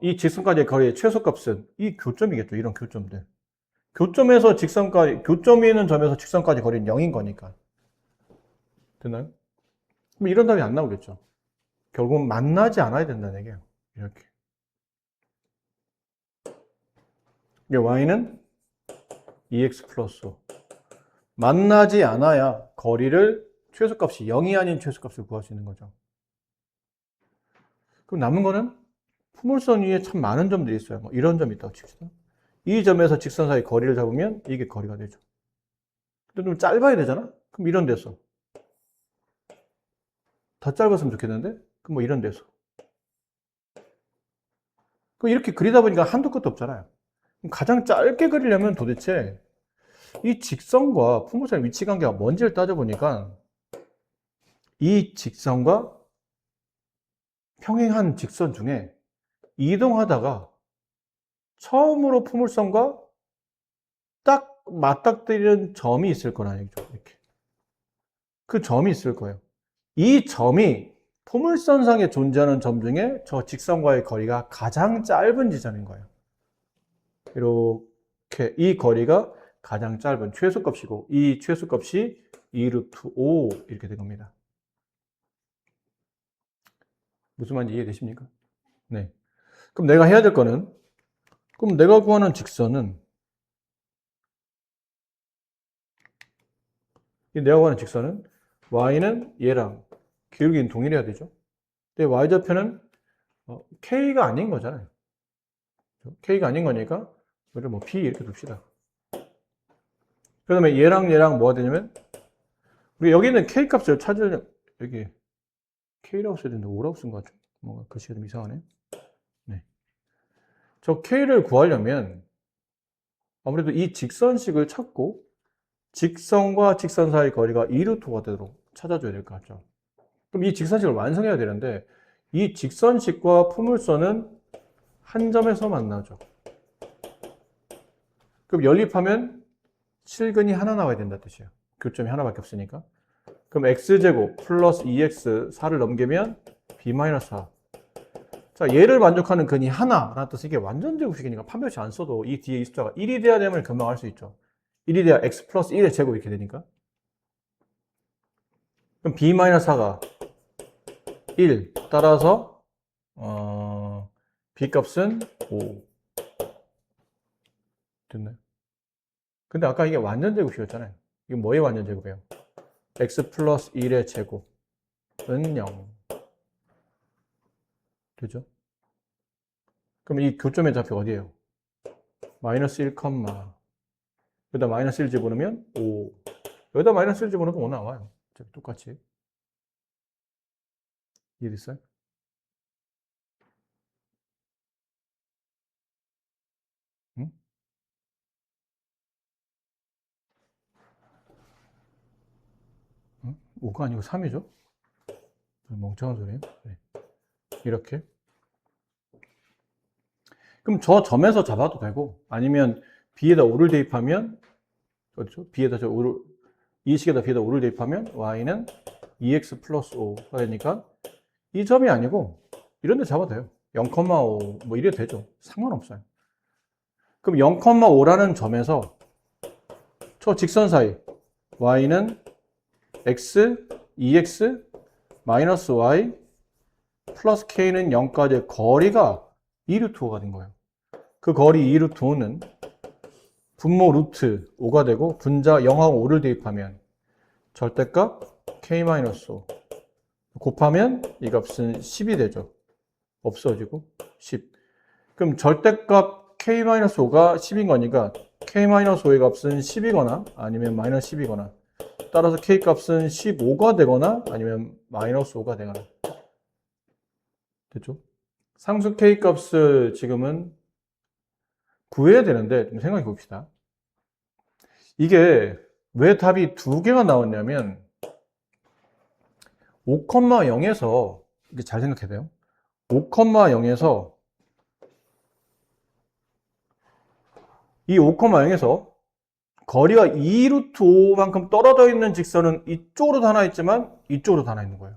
이 직선까지의 거리의 최소값은 이 교점이겠죠. 이런 교점들. 교점에서 직선까지, 교점 위에 있는 점에서 직선까지 거리는 0인 거니까. 됐나요? 그럼 이런 답이 안 나오겠죠. 결국은 만나지 않아야 된다는 얘기예요. 이렇게. y는 2x 플러스 5. 만나지 않아야 거리를 최소값이 0이 아닌 최소값을 구할 수 있는 거죠. 그럼 남은 거는 포물선 위에 참 많은 점들이 있어요. 뭐 이런 점이 있다고 칩시다. 이 점에서 직선 사이 거리를 잡으면 이게 거리가 되죠. 근데 좀 짧아야 되잖아? 그럼 이런 데서. 더 짧았으면 좋겠는데? 그럼 뭐 이런 데서. 그럼 이렇게 그리다 보니까 한도 끝도 없잖아요. 가장 짧게 그리려면 도대체 이 직선과 포물선의 위치 관계가 뭔지를 따져보니까 이 직선과 평행한 직선 중에 이동하다가 처음으로 포물선과 딱 맞닥뜨리는 점이 있을 거라는 얘기죠. 이렇게. 그 점이 있을 거예요. 이 점이 포물선상에 존재하는 점 중에 저 직선과의 거리가 가장 짧은 지점인 거예요. 이렇게 이 거리가 가장 짧은 최소값이고 이 최소값이 2루트 5 이렇게 된 겁니다. 무슨 말인지 이해되십니까? 네. 그럼 내가 해야 될 거는 그럼 내가 구하는 직선은 y는 얘랑 기울기는 동일해야 되죠. 근데 y좌표는 k가 아닌 거잖아요. k가 아닌 거니까 이를 뭐 p 이렇게 둡시다. 그 다음에 얘랑 뭐가 되냐면 우리 여기는 k 값을 찾으려면 여기 k라고 써야 되는데 5라고 쓴 것 같죠? 뭔가 글씨가 좀 이상하네. 네. 저 k를 구하려면 아무래도 이 직선식을 찾고 직선과 직선 사이 거리가 2루트가 되도록 찾아줘야 될 것 같죠. 그럼 이 직선식을 완성해야 되는데 이 직선식과 포물선은 한 점에서 만나죠. 그럼 연립하면 실근이 하나 나와야 된다는 뜻이에요. 교점이 하나밖에 없으니까. 그럼 x제곱 플러스 2x 4를 넘기면 b-4. 자, 얘를 만족하는 근이 하나라는 뜻은 이게 완전제곱식이니까 판별식 안 써도 이 뒤에 이 숫자가 1이 돼야 됨을 금방 알 수 있죠. 1이 돼야 x 플러스 1의 제곱 이렇게 되니까. 그럼 b-4가 1. 따라서 b 값은 5. 됐나요? 근데 아까 이게 완전제곱식이었잖아요. 이게 뭐의 완전제곱이에요? x 플러스 1의 제곱은 0. 되죠? 그럼 이 교점의 좌표 어디예요? 마이너스 1, 여기다 마이너스 1 집어넣으면 5. 여기다 마이너스 1 집어넣으면 5 나와요. 똑같이. 이해됐어요? 응? 응? 5가 아니고 3이죠? 멍청한 소리예요. 네. 이렇게. 그럼 저 점에서 잡아도 되고, 아니면 B에다 5를 대입하면, 어디죠? B에다 저 5를, 이 식에다 b에다 5를 대입하면 y는 2x 플러스 5가 되니까 이 점이 아니고 이런 데 잡아도 돼요. 0,5 뭐 이래도 되죠. 상관없어요. 그럼 0,5라는 점에서 저 직선 사이 y는 x, 2x, 마이너스 y, 플러스 k는 0까지의 거리가 2루트 5가 된 거예요. 그 거리 2루트 5는 분모 루트 5가 되고 분자 0하고 5를 대입하면 절대값 k-5 곱하면 이 값은 10이 되죠. 없어지고 10. 그럼 절대값 k-5가 10인 거니까 k-5의 값은 10이거나 아니면 마이너스 10이거나 따라서 k 값은 15가 되거나 아니면 마이너스 5가 되거나 됐죠? 상수 k 값을 지금은 구해야 되는데 좀 생각해 봅시다. 이게 왜 답이 두 개가 나왔냐면 5,0에서 이게 잘 생각해야 돼요. 5,0에서 이 5,0에서 거리가 2루트 5만큼 떨어져 있는 직선은 이쪽으로도 하나 있지만 이쪽으로도 하나 있는 거예요.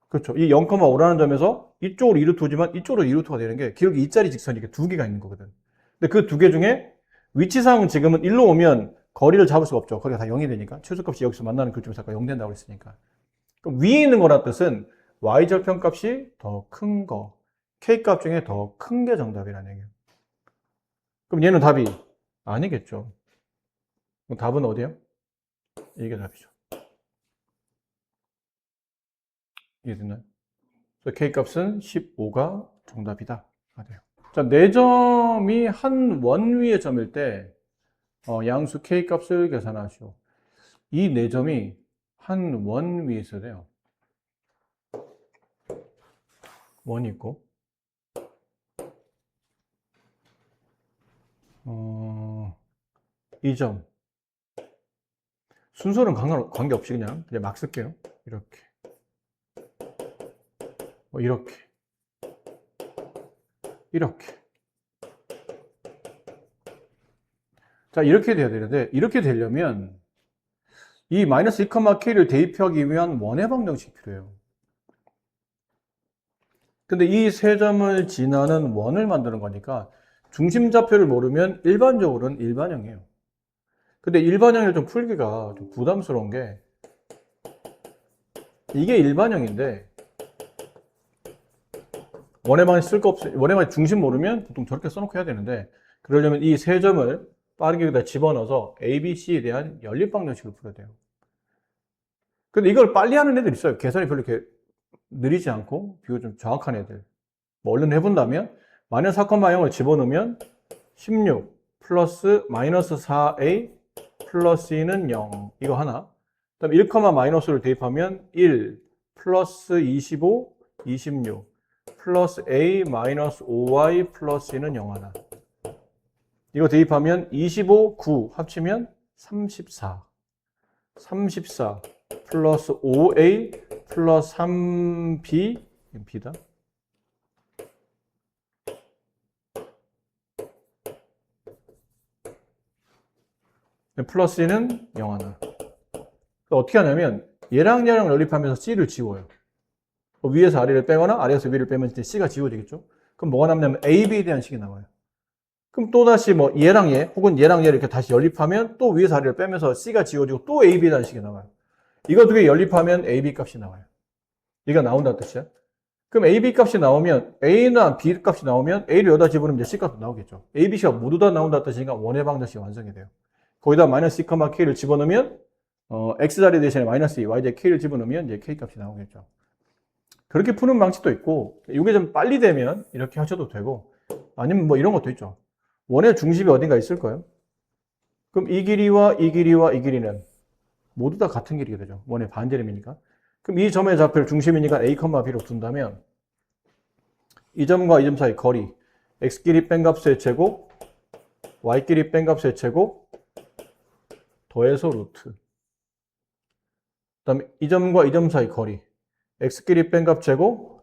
그렇죠. 이 0,5라는 점에서 이쪽으로 2루트 5지만 이쪽으로 2루트가 되는 게 기울기 2짜리 직선이 이렇게 두 개가 있는 거거든. 근데 그 두 개 중에 위치상은 지금은 1로 오면 거리를 잡을 수가 없죠. 거리가 다 0이 되니까. 최소값이 여기서 만나는 그점에서 아까 0 된다고 했으니까. 그럼 위에 있는 거란 뜻은 y절편값이 더 큰 거, k값 중에 더 큰 게 정답이라는 얘기예요. 그럼 얘는 답이 아니겠죠. 그럼 답은 어디예요? 이게 답이죠. 이해됐나요? 그래서 k값은 15가 정답이다. 돼요. 자, 4점이 한 원 위의 점일 때 양수 k값을 계산하시오. 이 4점이 한 원 위에 있어야 돼요. 원이 있고 이 점 순서는 관계없이 그냥 막 쓸게요. 이렇게 이렇게 이렇게 자 이렇게 돼야 되는데 이렇게 되려면 이 마이너스 2,k를 대입하기 위한 원의 방정식이 필요해요. 근데 이 세 점을 지나는 원을 만드는 거니까 중심좌표를 모르면 일반적으로는 일반형이에요. 근데 일반형을 좀 풀기가 좀 부담스러운 게 이게 일반형인데 원의 방식 쓸 거 없어. 원의 방식 중심 모르면 보통 저렇게 써놓고 해야 되는데 그러려면 이 세 점을 빠르게 여기다 집어넣어서 A, B, C에 대한 연립방정식을 풀어야 돼요. 근데 이걸 빨리 하는 애들 있어요. 계산이 별로 이렇게 느리지 않고 비교적 좀 정확한 애들. 뭐 얼른 해본다면 마이너스 4,0을 집어넣으면 16 플러스 마이너스 4a 플러스 2는 0 이거 하나. 그 다음에 1, 마이너스를 대입하면 1 플러스 25 26 플러스 a 마이너스 5y 플러스 2는 0 하나. 이거 대입하면 25, 9 합치면 34 34 플러스 5a 플러스 3b b다. 플러스 2는 0 하나. 어떻게 하냐면 얘랑 연립하면서 c를 지워요. 위에서 아래를 빼거나 아래에서 위를 빼면 이제 c가 지워지겠죠. 그럼 뭐가 남냐면 a, b에 대한 식이 나와요. 그럼 또다시 뭐 얘랑 얘 혹은 얘랑 얘를 이렇게 다시 연립하면 또 위에서 아래를 빼면서 c가 지워지고 또 a, b에 대한 식이 나와요. 이거 두 개 연립하면 a, b 값이 나와요. 이거 나온다는 뜻이야. 그럼 a, b 값이 나오면 a나 b 값이 나오면 a를 여기다 집어넣으면 이제 c 값도 나오겠죠. a, b, c가 모두 다 나온다는 뜻이니까 원의 방정식이 완성이 돼요. 거기다 마이너스 c, k를 집어넣으면 x자리 대신에 마이너스 2, y자리 k를 집어넣으면 이제 k 값이 나오겠죠. 그렇게 푸는 방식도 있고 이게 좀 빨리 되면 이렇게 하셔도 되고 아니면 뭐 이런 것도 있죠. 원의 중심이 어딘가 있을 거예요. 그럼 이 길이와 이 길이와 이 길이는 모두 다 같은 길이가 되죠. 원의 반지름이니까. 그럼 이 점의 좌표를 중심이니까 a, b로 둔다면 이 점과 이 점 사이 거리 x끼리 뺀 값의 제곱 y끼리 뺀 값의 제곱 더해서 루트 그 다음에 이 점과 이 점 사이 거리 x끼리 뺀 값 제곱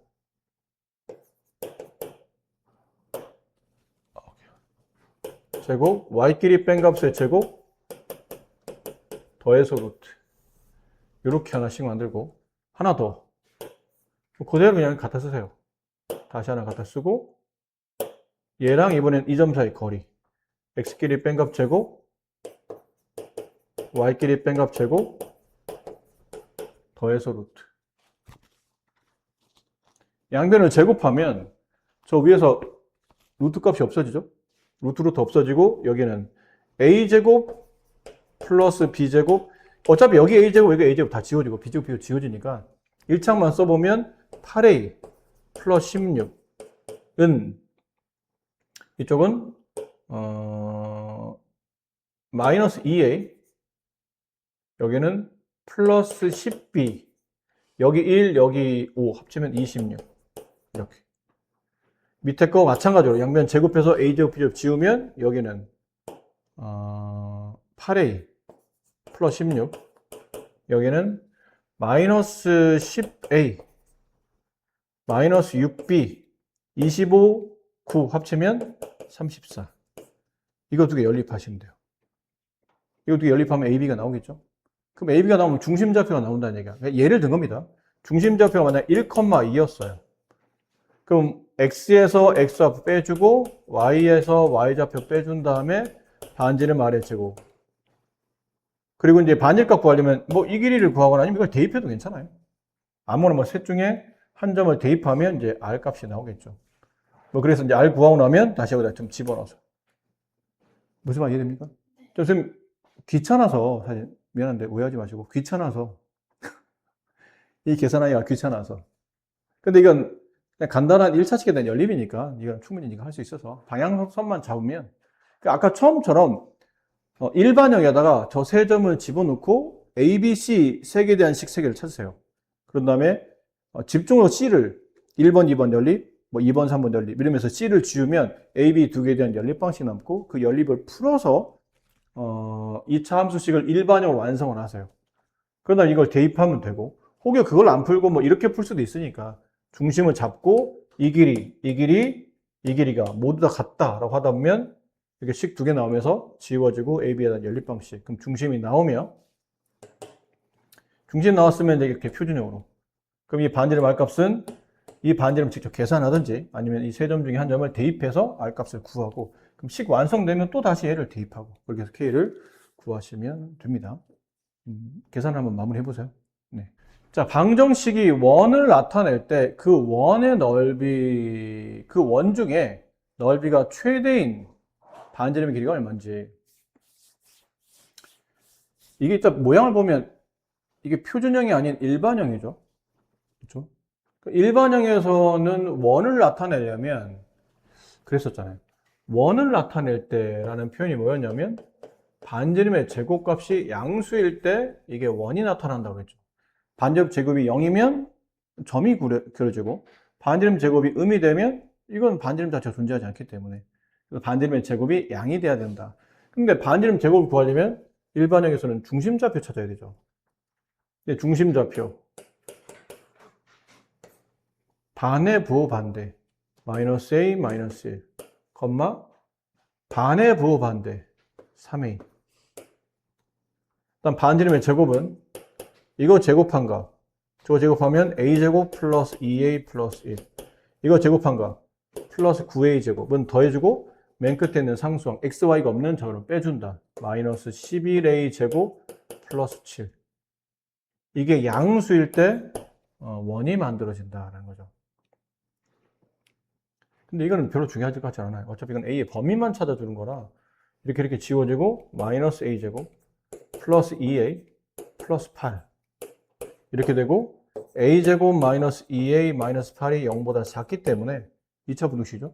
y끼리 뺀 값의 제곱 더해서 루트. 이렇게 하나씩 만들고, 하나 더. 그대로 그냥 갖다 쓰세요. 다시 하나 갖다 쓰고, 얘랑 이번엔 이 점 사이 거리. x끼리 뺀 값 제곱, y끼리 뺀 값 제곱, 더해서 루트. 양변을 제곱하면 저 위에서 루트 값이 없어지죠? 루트 없어지고 여기는 a제곱 플러스 b제곱, 어차피 여기 a제곱 여기 a제곱 다 지워지고 b제곱 b제곱 지워지니까 1창만 써보면 8a 플러스 16은 이쪽은 마이너스 2a, 여기는 플러스 10b, 여기 1, 여기 5 합치면 26. 이렇게. 밑에 거 마찬가지로 양변 제곱해서 a제곱 b제곱 지우면 여기는 8a 플러스 16, 여기는 마이너스 10a 마이너스 6b 25, 9 합치면 34. 이거 두 개 연립하시면 돼요. 이거 두 개 연립하면 ab가 나오겠죠? 그럼 ab가 나오면 중심좌표가 나온다는 얘기야. 그러니까 예를 든 겁니다. 중심좌표가 만약 1,2였어요. 그럼 x에서 x좌표 빼주고 y에서 y좌표 빼준 다음에 반지름 아래 제곱. 그리고 이제 반지름값 구하려면 뭐 이 길이를 구하거나 아니면 이걸 대입해도 괜찮아요. 아무나 뭐 셋 중에 한 점을 대입하면 이제 r 값이 나오겠죠. 뭐 그래서 이제 r 구하고 나면 다시 여기다 좀 집어넣어서. 무슨 말 이해됩니까? 저 지금 귀찮아서, 사실 미안한데 오해하지 마시고, 귀찮아서 이 계산하기가 귀찮아서. 근데 이건 그냥 간단한 1차식에 대한 연립이니까 이건 충분히 네가 할 수 있어서 방향선만 잡으면, 아까 처음처럼 일반형에다가 저 세 점을 집어넣고 A, B, C 세 개에 대한 식세개를 찾으세요. 그런 다음에 집중으로 C를 1번, 2번 연립, 뭐 2번, 3번 연립 이러면서 C를 지우면 A, B 두 개에 대한 연립 방식 남고, 그 연립을 풀어서 2차 함수식을 일반형으로 완성을 하세요. 그러다 이걸 대입하면 되고, 혹여 그걸 안 풀고 뭐 이렇게 풀 수도 있으니까 중심을 잡고 이 길이, 이 길이, 이 길이가 모두 다 같다라고 하다 보면 이렇게 식 두 개 나오면서 지워지고 AB에 대한 연립 방식. 그럼 중심이 나오면, 중심 나왔으면 이렇게 표준형으로. 그럼 이 반지름 R값은 이 반지름 직접 계산하든지 아니면 이 세 점 중에 한 점을 대입해서 R값을 구하고, 그럼 식 완성되면 또 다시 얘를 대입하고, 그렇게 해서 K를 구하시면 됩니다. 계산 한번 마무리 해보세요. 네. 자, 방정식이 원을 나타낼 때 그 원의 넓이, 그 원 중에 넓이가 최대인 반지름의 길이가 얼마인지. 이게 일단 모양을 보면 이게 표준형이 아닌 일반형이죠. 그렇죠? 일반형에서는 원을 나타내려면 그랬었잖아요. 원을 나타낼 때라는 표현이 뭐였냐면 반지름의 제곱값이 양수일 때 이게 원이 나타난다고 했죠. 반지름 제곱이 0이면 점이 그려지고, 반지름 제곱이 음이 되면 이건 반지름 자체가 존재하지 않기 때문에 반지름의 제곱이 양이 돼야 된다. 근데 반지름 제곱을 구하려면 일반형에서는 중심좌표 찾아야 되죠. 근데 중심좌표 반의 부호 반대 마이너스 a 마이너스 1 컴마 반의 부호 반대 3a. 일단 반지름의 제곱은 이거 제곱한 거, 저거 제곱하면 a제곱 플러스 2a 플러스 1. 이거 제곱한 거 플러스 9a 제곱은 더해주고 맨 끝에 있는 상수항 xy가 없는 저를 빼준다. 마이너스 11a 제곱 플러스 7. 이게 양수일 때 원이 만들어진다라는 거죠. 근데 이거는 별로 중요하지 같지 않아요. 어차피 이건 a의 범위만 찾아주는 거라 이렇게 지워지고 마이너스 a 제곱 플러스 2a 플러스 8 이렇게 되고, a제곱 마이너스 2a 마이너스 8이 0보다 작기 때문에 2차 분식이죠.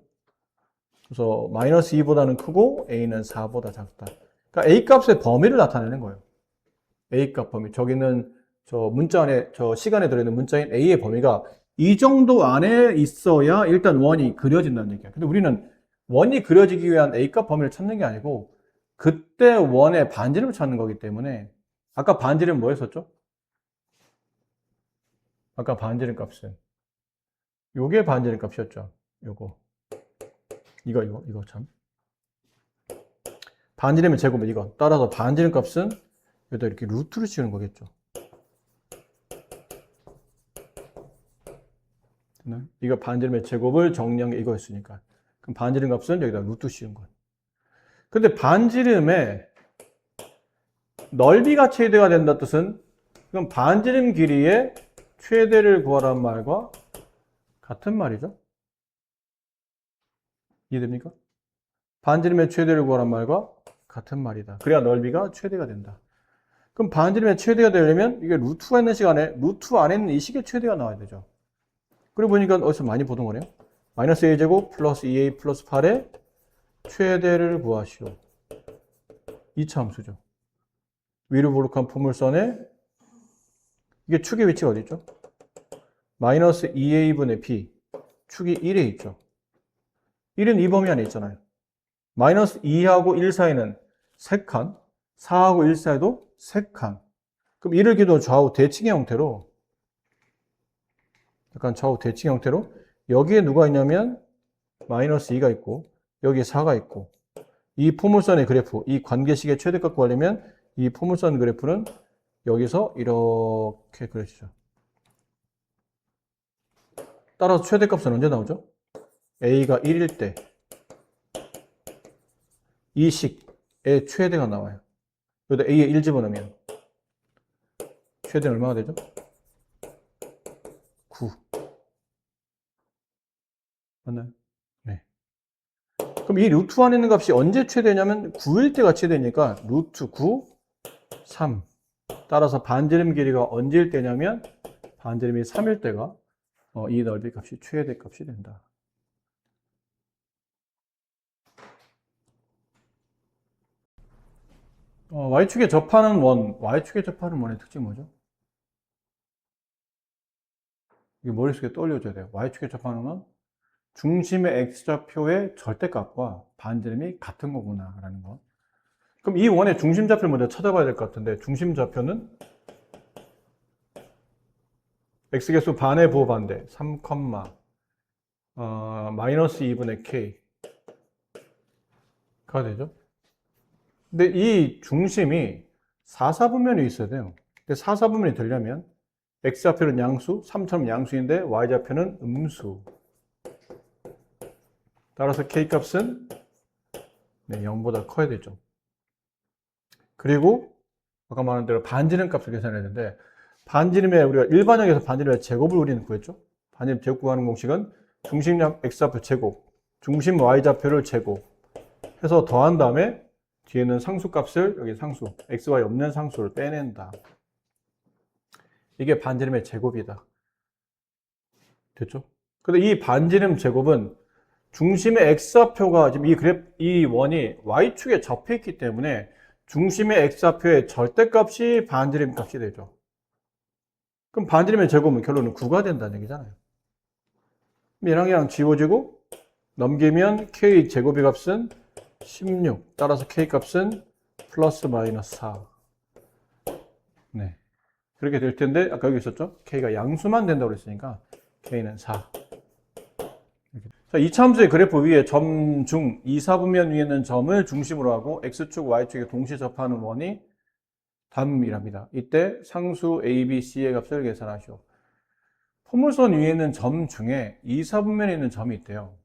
그래서 마이너스 2보다는 크고 a는 4보다 작다. 그러니까 a 값의 범위를 나타내는 거예요. a 값 범위. 저기는 저 문자 안에, 저 시간에 들어있는 문자인 a의 범위가 이 정도 안에 있어야 일단 원이 그려진다는 얘기야. 근데 우리는 원이 그려지기 위한 a 값 범위를 찾는 게 아니고 그때 원의 반지름을 찾는 거기 때문에, 아까 반지름 뭐 했었죠? 아까 반지름 값은 요게 반지름 값이었죠. 요거 이거 참 반지름의 제곱은 이거. 따라서 반지름 값은 여기다 이렇게 루트를 씌우는 거겠죠. 이거 반지름의 제곱을 정리한 게 이거였으니까. 그럼 반지름 값은 여기다 루트 씌운 거예요. 근데 반지름의 넓이가 최대가 된다 뜻은 그럼 반지름 길이의 최대를 구하란 말과 같은 말이죠. 이해됩니까? 반지름의 최대를 구하란 말과 같은 말이다. 그래야 넓이가 최대가 된다. 그럼 반지름의 최대가 되려면 이게 루트가 있는 시간에 루트 안에 있는 이 식의 최대가 나와야 되죠. 그리고 보니까 어디서 많이 보던 거네요. 마이너스 a제곱 플러스 2a 플러스 8의 최대를 구하시오. 2차 함수죠. 위로 볼록한 포물선에 이게 축의 위치가 어디 있죠? 마이너스 2a분의 b 축이 1에 있죠. 1은 이 범위 안에 있잖아요. 마이너스 2하고 1 사이는 3칸, 4하고 1 사이도 3칸. 그럼 이를 기도 좌우 대칭의 형태로 약간 좌우 대칭 형태로 여기에 누가 있냐면 마이너스 2가 있고 여기에 4가 있고 이 포물선의 그래프, 이 관계식의 최대값 구하려면 이 포물선 그래프는 여기서 이렇게 그려지죠. 따라서 최대값은 언제 나오죠? a가 1일 때 이 식의 최대가 나와요. 여기다 a에 1 집어넣으면 최대는 얼마가 되죠? 9. 맞나요? 네. 그럼 이 루트 안에 있는 값이 언제 최대냐면 9일 때가 최대니까 루트 9, 3. 따라서 반지름 길이가 언제일 때냐면 반지름이 3일 때가 이 넓이 값이 최대 값이 된다. y축에 접하는 원, y축에 접하는 원의 특징이 뭐죠? 이게 머릿속에 떠올려줘야 돼요. y축에 접하는 원, 중심의 x좌표의 절대값과 반지름이 같은 거구나 라는 거. 그럼 이 원의 중심좌표를 먼저 찾아봐야 될 것 같은데 중심좌표는 x개수 반의 부호반대 3, 마이너스 2분의 k가 되죠. 근데 이 중심이 4사분면이 있어야 돼요. 근데 4사분면이 되려면 x좌표는 양수, 3처럼 양수인데 y좌표는 음수. 따라서 k값은 0보다 커야 되죠. 그리고 아까 말한 대로 반지름 값을 계산해야 되는데 반지름에 우리가 일반형에서 반지름의 제곱을 우리는 구했죠. 반지름 제곱 구하는 공식은 중심량 x좌표 제곱, 중심 y좌표를 제곱 해서 더한 다음에 뒤에는 상수값을 여기 상수, xy 없는 상수를 빼낸다. 이게 반지름의 제곱이다. 됐죠? 근데 이 반지름 제곱은 중심의 x좌표가 지금 이 원이 y축에 접해 있기 때문에 중심의 x좌표의 절대값이 반지름 값이 되죠. 그럼 반지름의 제곱은 결론은 9가 된다는 얘기잖아요. 얘랑 지워지고 넘기면 k 제곱의 값은 16. 따라서 k 값은 플러스 마이너스 4. 네. 그렇게 될 텐데 아까 여기 있었죠? k가 양수만 된다고 그랬으니까 k는 4. 자, 이차 함수의 그래프 위에 점, 중, 2사분면 위에 있는 점을 중심으로 하고 x축, y축에 동시에 접하는 원이 담이랍니다. 이때 상수 a, b, c의 값을 계산하시오. 포물선 위에 있는 점 중에 2사분면에 있는 점이 있대요.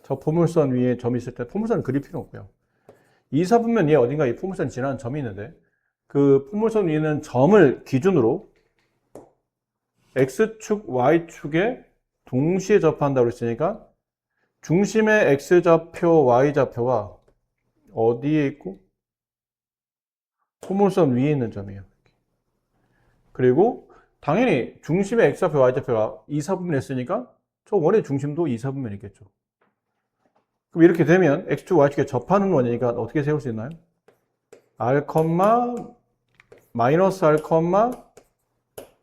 저 포물선 위에 점이 있을 때 포물선을 그릴 필요 없고요. 2사분면 위에 어딘가 이 포물선이 지나는 점이 있는데 그 포물선 위에 있는 점을 기준으로 x축, y축에 동시에 접한다고 했으니까 중심의 x좌표, y좌표가 어디에 있고? 포물선 위에 있는 점이에요. 그리고 당연히 중심의 x좌표, y좌표가 2사분면 했으니까 저 원의 중심도 2사분면이겠죠. 그럼 이렇게 되면 x축, y축에 접하는 원이니까 어떻게 세울 수 있나요? r, 마이너스 r,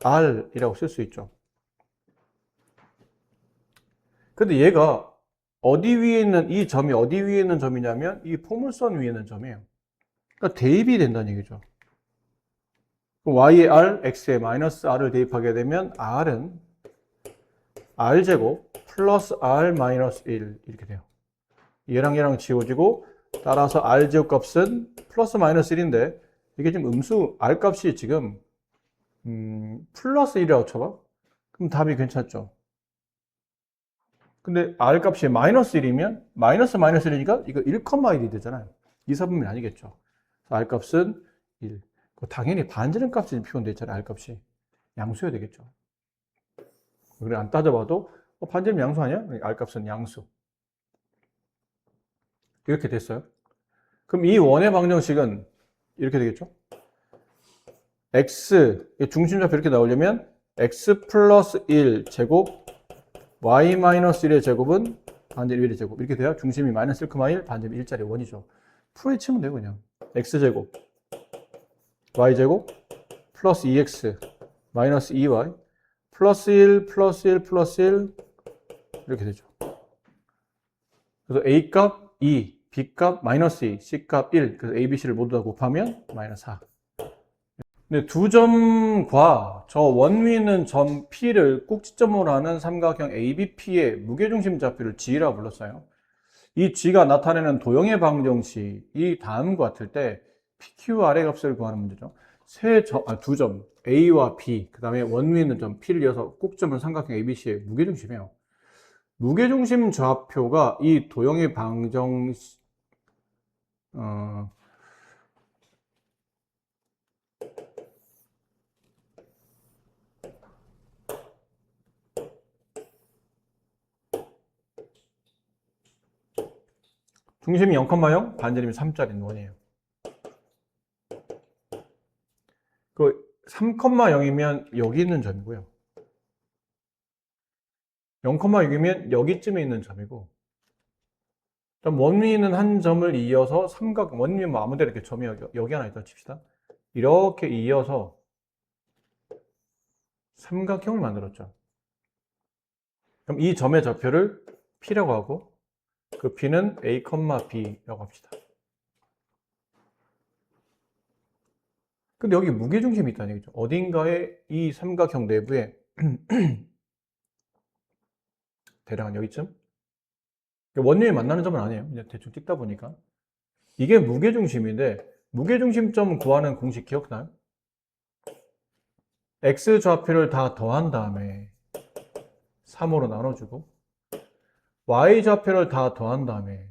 r이라고 쓸 수 있죠. 근데 얘가 어디 위에 있는 이 점이 어디 위에 있는 점이냐면 이 포물선 위에 있는 점이에요. 그러니까 대입이 된다는 얘기죠. y에 r, x에 마이너스 r을 대입하게 되면 r은 r제곱 플러스 r 마이너스 1 이렇게 돼요. 얘랑 지워지고 따라서 R제곱 값은 플러스 마이너스 1인데 이게 지금 음수 R 값이 지금 플러스 1이라고 쳐봐. 그럼 답이 괜찮죠. 근데 R 값이 마이너스 1이면 마이너스 1이니까 이거 1,1이 되잖아요. 이사분면이 아니겠죠. R 값은 1. 당연히 반지름 값이 표현되어 있잖아요. R 값이. 양수여야 되겠죠. 그래 안 따져봐도 반지름 양수 아니야? R 값은 양수. 이렇게 됐어요. 그럼 이 원의 방정식은 이렇게 되겠죠? x 중심좌표 이렇게 나오려면 x 플러스 1 제곱 y 마이너스 1의 제곱은 반지름 1의 제곱 이렇게 돼야 중심이 마이너스 1,1 반지름 1짜리 원이죠. 풀에 치면 돼요 그냥. x제곱 y제곱 플러스 2x 마이너스 2y 플러스 1 플러스 1 플러스 1 이렇게 되죠. 그래서 a값 2 b값 마이너스 2 c값 1 그래서 a, b, c를 모두 다 곱하면 마이너스 4. 근데 두 점과 저 원 위에 있는 점 P를 꼭지점으로 하는 삼각형 ABP의 무게중심 좌표를 G라고 불렀어요. 이 G가 나타내는 도형의 방정식이 다음과 같을 때 PQR의 값을 구하는 문제죠. 두 점 A와 B, 그 다음에 원 위에 있는 점 P를 이어서 꼭지점을 삼각형 ABC의 무게중심이에요. 무게중심 좌표가 이 도형의 방정식, 중심이 0,0, 반지름이 3짜리 원이에요. 그 3,0이면 여기 있는 점이고요. 0,6이면 여기쯤에 있는 점이고, 원위에 있는 한 점을 이어서 원위에 뭐 아무데나 이렇게 점이 여기 하나 있다 칩시다. 이렇게 이어서 삼각형을 만들었죠. 그럼 이 점의 좌표를 P라고 하고, 그 P는 A, B라고 합시다. 근데 여기 무게중심이 있다는 얘기죠. 어딘가에 이 삼각형 내부에 대략 여기쯤? 원위에 만나는 점은 아니에요. 그냥 대충 찍다 보니까. 이게 무게중심인데, 무게중심점 구하는 공식 기억나요? X 좌표를 다 더한 다음에 3으로 나눠주고, Y 좌표를 다 더한 다음에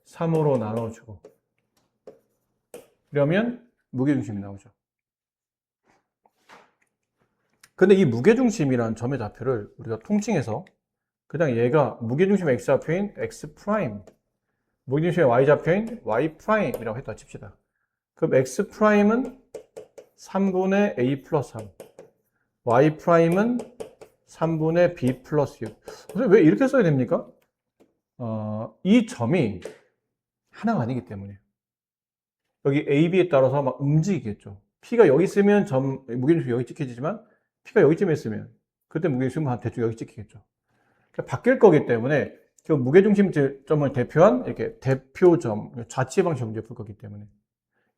3으로 나눠주고, 이러면 무게중심이 나오죠. 근데 이 무게중심이라는 점의 좌표를 우리가 통칭해서 그냥 얘가 무게중심의 X 좌표인 X 프라임, 무게중심의 Y 좌표인 Y 프라임이라고 했다 칩시다. 그럼 X 프라임은 3분의 A 플러스 3, Y 프라임은 3분의 B 플러스 6. 왜 이렇게 써야 됩니까? 이 점이 하나가 아니기 때문에. 여기 A, B에 따라서 막 움직이겠죠. P가 여기 있으면 무게중심이 여기 찍혀지지만 P가 여기쯤에 있으면 그때 무게중심은 한 대충 여기 찍히겠죠. 그러니까 바뀔 거기 때문에 그 무게중심점을 대표한 이렇게 대표점, 좌치 방식 문제 풀 거기 때문에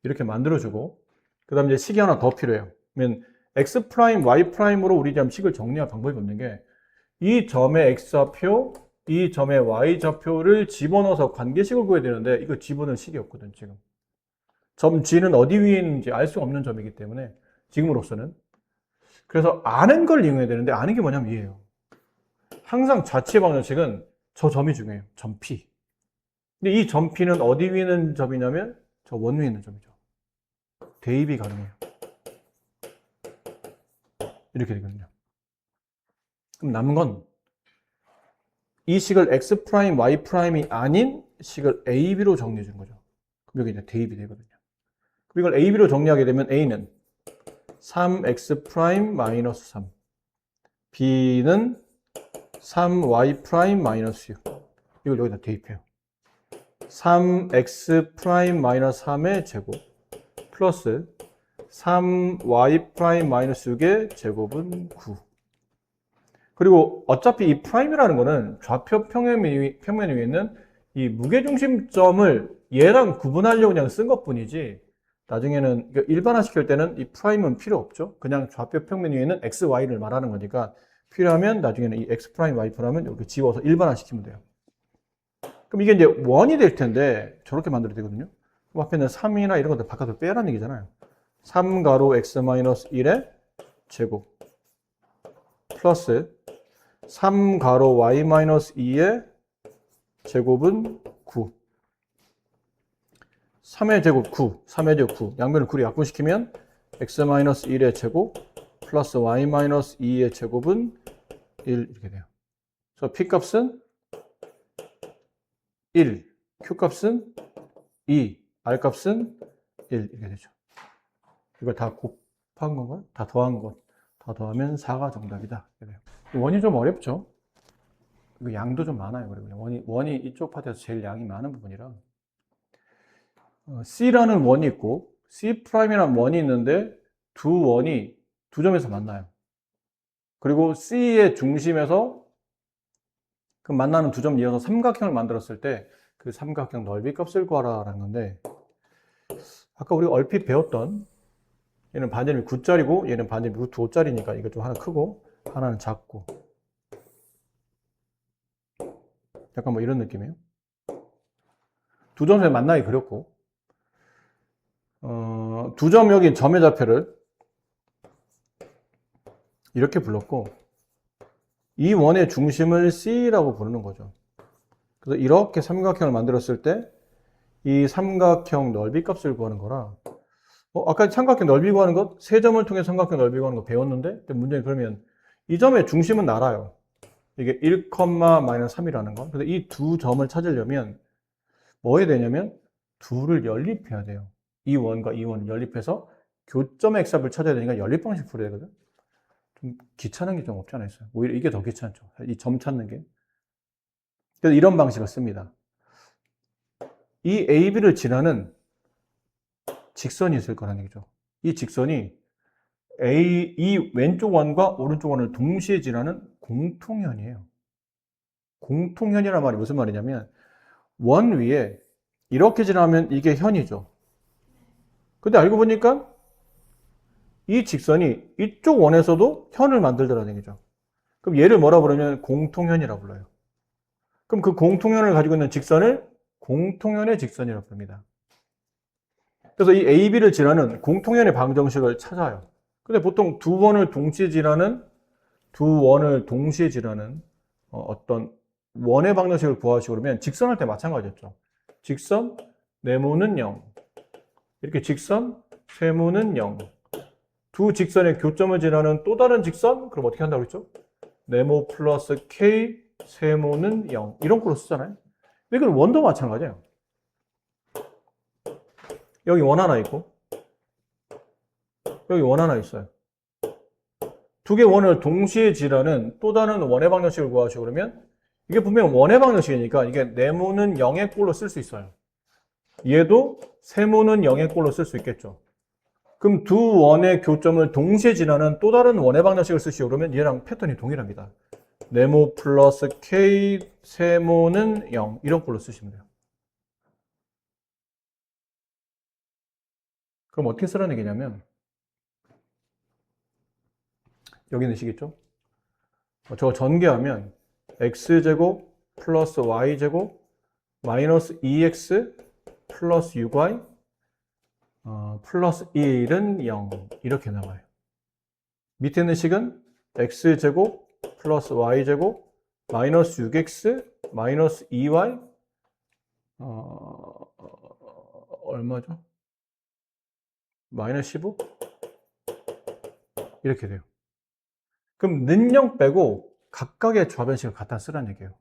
이렇게 만들어주고 그 다음 이제 식이 하나 더 필요해요. 그러면 X 프라임, Y 프라임으로 우리 지금 식을 정리할 방법이 없는 게 이 점의 X좌표, 이 점의 Y좌표를 집어넣어서 관계식을 구해야 되는데 이거 집어넣을 식이 없거든 지금. 점 G는 어디 위에 있는지 알 수 없는 점이기 때문에 지금으로서는 그래서 아는 걸 이용해야 되는데 아는 게 뭐냐면 이해요. 항상 좌치의 방정식은 저 점이 중요해요. 점 P. 근데 이 점 P는 어디 위에 있는 점이냐면 저 원 위에 있는 점이죠. 대입이 가능해요. 이렇게 되거든요. 그럼 남은 건 이 식을 X 프라임, Y 프라임이 아닌 식을 AB로 정리해 주는 거죠. 그럼 여기 이제 대입이 되거든요. 그럼 이걸 AB로 정리하게 되면 A는 3X 프라임 마이너스 3, B는 3Y 프라임 마이너스 6. 이걸 여기다 대입해요. 3X 프라임 마이너스 3의 제곱 플러스 3Y 프라임 마이너스 6의 제곱은 9. 그리고 어차피 이 프라임이라는 거는 좌표 평면 위에 있는 이 무게중심점을 얘랑 구분하려고 그냥 쓴 것 뿐이지 나중에는 일반화 시킬 때는 이 프라임은 필요 없죠. 그냥 좌표 평면 위에 있는 x, y를 말하는 거니까 필요하면 나중에는 이 x 프라임, y 프라임은 이렇게 지워서 일반화 시키면 돼요. 그럼 이게 이제 원이 될 텐데 저렇게 만들어야 되거든요. 그럼 앞에 있는 3이나 이런 것들 바깥으로 빼라는 얘기잖아요. 3가로 x-1의 제곱 플러스 3가로 y-2의 제곱은 9. 3의 제곱 9, 3의 제곱 9. 양변을 9로 약분시키면 x-1의 제곱 플러스 y-2의 제곱은 1 이렇게 돼요. 그래서 p값은 1, q값은 2, r값은 1 이렇게 되죠. 이걸 다 곱한 건가요? 다 더한 것. 다 더하면 4가 정답이다. 원이 좀 어렵죠? 양도 좀 많아요. 그리고 원이 이쪽 파트에서 제일 양이 많은 부분이라. C라는 원이 있고 C'이라는 원이 있는데 두 원이 두 점에서 만나요. 그리고 C의 중심에서 그 만나는 두 점 이어서 삼각형을 만들었을 때 그 삼각형 넓이 값을 구하라는 건데, 아까 우리가 얼핏 배웠던, 얘는 반지름이 9짜리고 얘는 반지름이 루트 5짜리니까 이거 좀 하나 크고 하나는 작고, 약간 뭐 이런 느낌이에요. 두 점에 만나기 그렸고, 두 점 여기 점의 좌표를 이렇게 불렀고, 이 원의 중심을 C라고 부르는 거죠. 그래서 이렇게 삼각형을 만들었을 때 이 삼각형 넓이 값을 구하는 거라, 아까 삼각형 넓이 구하는 것, 세 점을 통해 삼각형 넓이 구하는 거 배웠는데, 문제는 그러면 이 점의 중심은 알아요. 이게 1,-3이라는 거. 그래서 이 두 점을 찾으려면 뭐 해야 되냐면 둘을 연립해야 돼요. 이 원과 이 원을 연립해서 교점의 x값을 찾아야 되니까 연립 방식 풀어야 되거든. 좀 귀찮은 게 좀 없지 않아 있어요. 오히려 이게 더 귀찮죠. 이 점 찾는 게. 그래서 이런 방식을 씁니다. 이 AB를 지나는 직선이 있을 거라는 얘기죠. 이 직선이 이 왼쪽 원과 오른쪽 원을 동시에 지나는 공통현이에요. 공통현이란 말이 무슨 말이냐면 원 위에 이렇게 지나면 이게 현이죠. 근데 알고 보니까 이 직선이 이쪽 원에서도 현을 만들더라는 얘기죠. 그럼 얘를 뭐라 부르면 공통현이라고 불러요. 그럼 그 공통현을 가지고 있는 직선을 공통현의 직선이라고 부릅니다. 그래서 이 AB를 지나는 공통현의 방정식을 찾아요. 근데 보통 두 원을 동시에 지나는 어떤 원의 방정식을 구하시고 그러면 직선할 때 마찬가지였죠. 직선, 네모는 0. 이렇게 직선, 세모는 0. 두 직선의 교점을 지나는 또 다른 직선? 그럼 어떻게 한다고 그랬죠? 네모 플러스 K, 세모는 0. 이런 걸로 쓰잖아요. 이건 원도 마찬가지예요. 여기 원 하나 있고, 여기 원 하나 있어요. 두 개의 원을 동시에 지나는 또 다른 원의 방정식을 구하시고 그러면 이게 분명 원의 방정식이니까 이게 네모는 0의 꼴로 쓸 수 있어요. 얘도 세모는 0의 꼴로 쓸 수 있겠죠. 그럼 두 원의 교점을 동시에 지나는 또 다른 원의 방정식을 쓰시고 그러면 얘랑 패턴이 동일합니다. 네모 플러스 K, 세모는 0 이런 꼴로 쓰시면 돼요. 그럼 어떻게 쓰라는 얘기냐면 여기 넣으시겠죠? 저거 전개하면 x제곱 플러스 y제곱 마이너스 2x 플러스 6y 플러스 1은 0 이렇게 나와요. 밑에 있는 식은 x제곱 플러스 y제곱 마이너스 6x 마이너스 2y 얼마죠? 마이너스 15? 이렇게 돼요. 그럼 는영 빼고 각각의 좌변식을 갖다 쓰라는 얘기예요.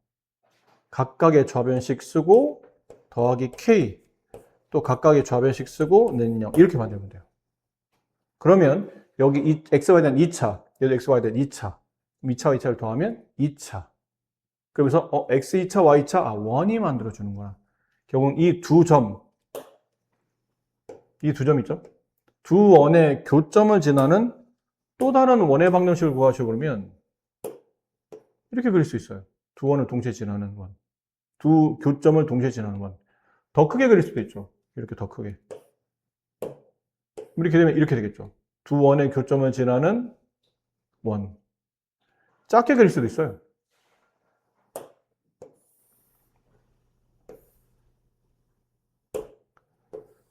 각각의 좌변식 쓰고 더하기 k 또 각각의 좌변식 쓰고 는영 이렇게 만들면 돼요. 그러면 여기 이 xy에 대한 2차 여기 xy에 대한 2차 2차와 2차를 더하면 2차 그러면서 x 2차 y 2차 원이 만들어주는구나. 결국은 이 두 점 있죠? 두 원의 교점을 지나는 또 다른 원의 방정식을 구하시고 그러면 이렇게 그릴 수 있어요. 두 원을 동시에 지나는 원. 두 교점을 동시에 지나는 원. 더 크게 그릴 수도 있죠. 이렇게 더 크게. 이렇게 되면 이렇게 되겠죠. 두 원의 교점을 지나는 원. 작게 그릴 수도 있어요.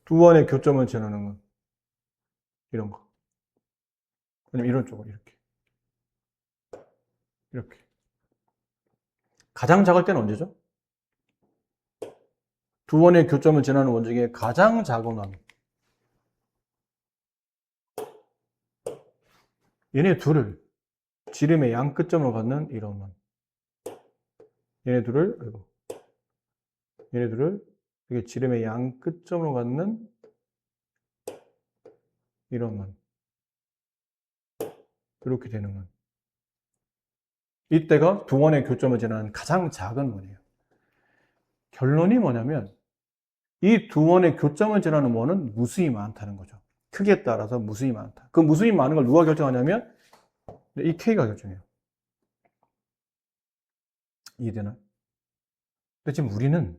두 원의 교점을 지나는 건 이런 거. 아니면 이런 쪽으로 이렇게. 이렇게. 가장 작을 때는 언제죠? 두 원의 교점을 지나는 원 중에 가장 작은 원. 얘네 둘을 지름의 양 끝점으로 갖는 이런 원. 얘네 둘을 이게 지름의 양 끝점으로 갖는 이런 원. 이렇게 되는 원. 이때가 두 원의 교점을 지나는 가장 작은 원이에요. 결론이 뭐냐면 이 두 원의 교점을 지나는 원은 무수히 많다는 거죠. 크기에 따라서 무수히 많다. 그 무수히 많은 걸 누가 결정하냐면 이 K가 결정해요. 이해되나? 근데 지금 우리는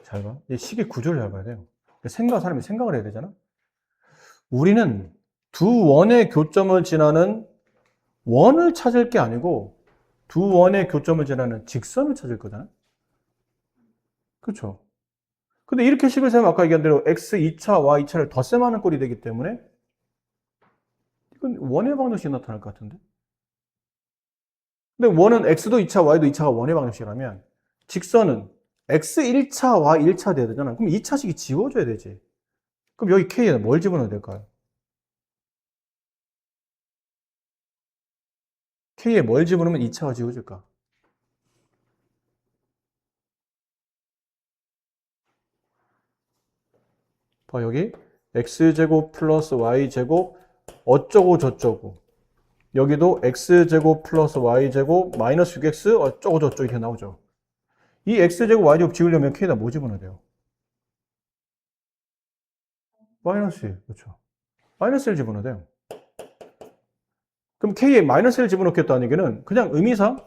잘 봐. 이 식의 구조를 잘 봐야 돼요. 사람이 생각을 해야 되잖아. 우리는 두 원의 교점을 지나는 원을 찾을 게 아니고 두 원의 교점을 지나는 직선을 찾을 거잖아. 그렇죠? 근데 이렇게 식을 세면 아까 얘기한 대로 x 2차, y 2차를 덧셈하는 꼴이 되기 때문에 이건 원의 방정식이 나타날 것 같은데? 근데 원은 x도 2차, y도 2차가 원의 방정식이라면 직선은 x 1차, y 1차 돼야 되잖아. 그럼 2차식이 지워져야 되지. 그럼 여기 k에는 뭘 집어넣어야 될까요? k에 뭘 집어넣으면 2차가 지워질까? 봐, 여기 x제곱 플러스 y제곱 어쩌고 저쩌고 여기도 x제곱 플러스 y제곱 마이너스 6x 어쩌고 저쩌고 이렇게 나오죠. 이 x제곱 y제곱 지우려면 k에다 뭐 집어넣어야 돼요? 마이너스 1, 그렇죠. 마이너스 1 집어넣어야 돼요. 그럼 k에 마이너스 1 집어넣겠다는 얘기는 그냥 의미상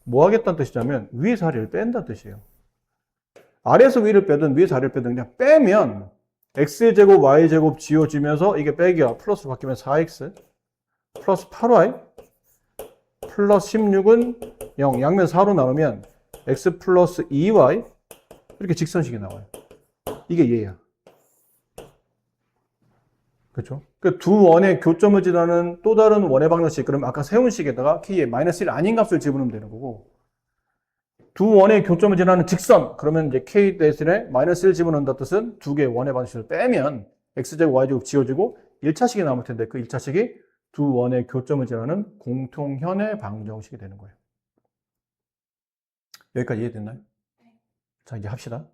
뭐 하겠다는 뜻이냐면 위에서 아래를 뺀다는 뜻이에요. 아래에서 위를 빼든 위에서 아래를 빼든 그냥 빼면 x제곱 y제곱 지워지면서 이게 빼기가 플러스로 바뀌면 4x 플러스 8y 플러스 16은 0 양면 4로 나누면 x 플러스 2y 이렇게 직선식이 나와요. 이게 얘야. 그렇죠? 그 두 원의 교점을 지나는 또 다른 원의 방정식 그럼 아까 세운 식에다가 k에 마이너스 1 아닌 값을 집어넣으면 되는 거고 두 원의 교점을 지나는 직선 그러면 이제 k 대신에 마이너스 1 집어넣는다 뜻은 두 개의 원의 방정식을 빼면 x제곱 y제곱 지워지고 1차식이 남을 텐데 그 1차식이 두 원의 교점을 지나는 공통현의 방정식이 되는 거예요. 여기까지 이해됐나요? 자, 이제 합시다.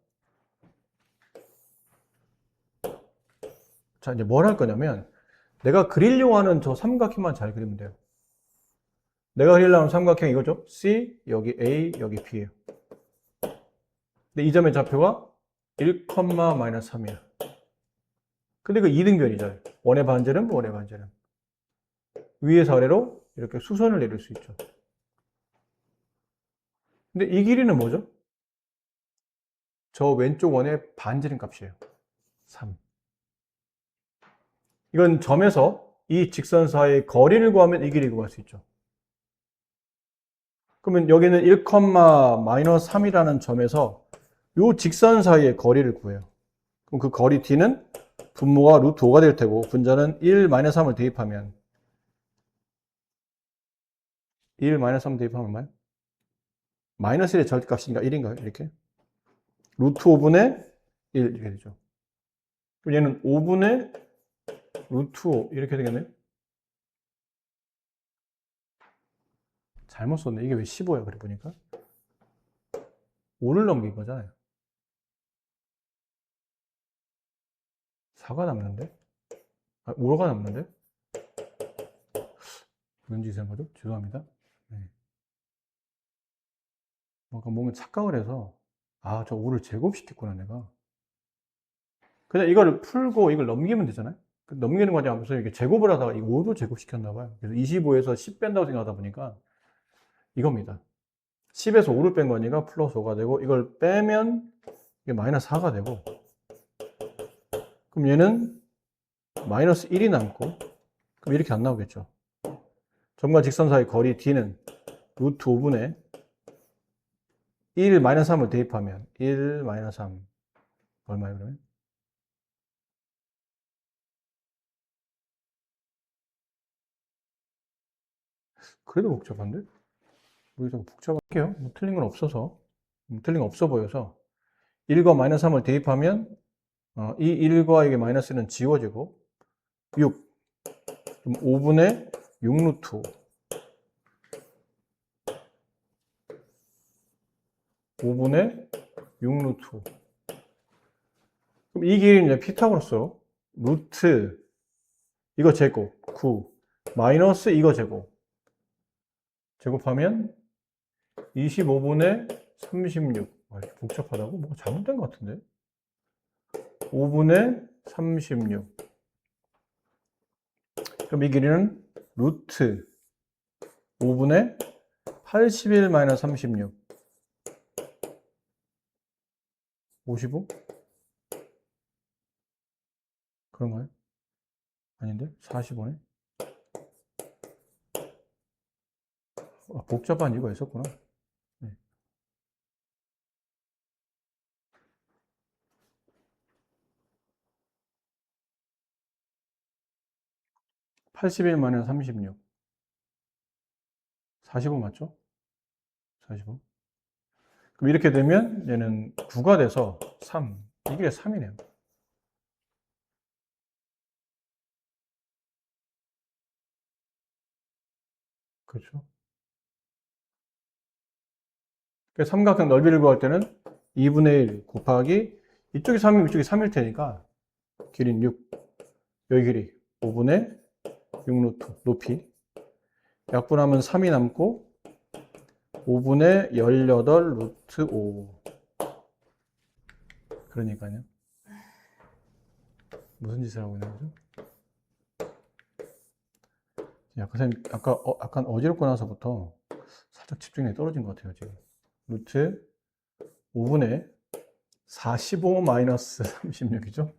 자, 이제 뭘 할 거냐면 내가 그리려고 하는 저 삼각형만 잘 그리면 돼요. 내가 그리려고 하는 삼각형 이거죠? C, 여기 A, 여기 B예요. 근데 이 점의 좌표가 1, 3이야. 근데 그 이등변이죠. 원의 반지름, 원의 반지름. 위에서 아래로 이렇게 수선을 내릴 수 있죠. 근데 이 길이는 뭐죠? 저 왼쪽 원의 반지름 값이에요. 3. 이건 점에서 이 직선 사이의 거리를 구하면 이 길이 구할 수 있죠. 그러면 여기는 1, 3이라는 점에서 이 직선 사이의 거리를 구해요. 그럼 그 거리 d는 분모가 루트 5가 될 테고 분자는 1, 3을 대입하면 1, 3 대입하면 얼마예요? 마이너스 1의 절대값이니까 1인가요? 이렇게? 루트 5분의 1 이렇게 되죠. 그럼 얘는 5분의 루트 5 이렇게 되겠네요? 잘못 썼네. 이게 왜 15야? 그래 보니까 5를 넘긴 거잖아요. 4가 남는데? 5가 남는데? 왠지 이상한 거죠? 죄송합니다. 네. 뭔가 착각을 해서 저 5를 제곱시켰구나 내가. 그냥 이거를 풀고 이걸 넘기면 되잖아요. 넘기는 과정 하면서 이게 제곱을 하다가 이 5도 제곱시켰나 봐요. 그래서 25에서 10 뺀다고 생각하다 보니까 이겁니다. 10에서 5를 뺀 거니까 플러스 5가 되고 이걸 빼면 이게 마이너스 4가 되고 그럼 얘는 마이너스 1이 남고 그럼 이렇게 안 나오겠죠. 점과 직선 사이 거리 d는 루트 5분의 1 마이너스 3을 대입하면 1 마이너스 3 얼마예요 그러면? 그래도 복잡한데? 우리 좀 복잡할게요. 뭐 틀린 건 없어서. 틀린 거 없어 보여서. 1과 마이너스 3을 대입하면, 이 1과 이게 마이너스는 지워지고, 6. 그럼 5분의 6 루트 5분의 6 루트. 그럼 이 길이는 이제 피타고라스 루트 이거 제곱 9 마이너스 이거 제곱 제곱하면 25분의 36. 이렇게 복잡하다고? 뭐가 잘못된 것 같은데? 5분의 36. 그럼 이 길이는 루트 5분의 81 마이너스 36. 55? 그런가요? 아닌데? 45네? 복잡한 이유가 있었구나. 네. 81 마이너스 36. 45 맞죠? 45. 그럼 이렇게 되면 얘는 9가 돼서 3. 이게 3이네요. 그렇죠. 그래서 삼각형 넓이를 구할 때는 2분의 1 곱하기 이쪽이 3이면 이쪽이 3일 테니까 길이는 6. 여기 길이 5분의 6 루트 높이 약분하면 3이 남고 5분의 18 루트 5. 그러니까요. 무슨 짓을 하고 있는 거죠? 약간 선생님 약간 어지럽고 나서부터 살짝 집중력이 떨어진 것 같아요 지금. 루트 5분의 45 마이너스 36이죠?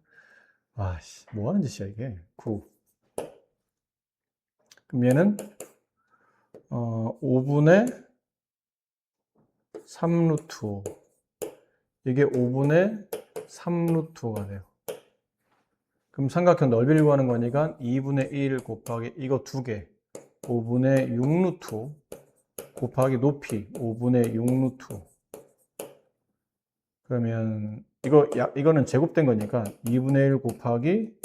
아씨, 뭐 하는 짓이야 이게? 9. 그럼 얘는 5분의 3 루트 5. 이게 5분의 3 루트 5가 돼요. 그럼 삼각형 넓이를 구하는 거니까 2분의 1 곱하기 이거 2개 5분의 6 루트 5 곱하기 높이 5분의 6 루트 5. 그러면 이거는 제곱된 거니까 2분의 1 곱하기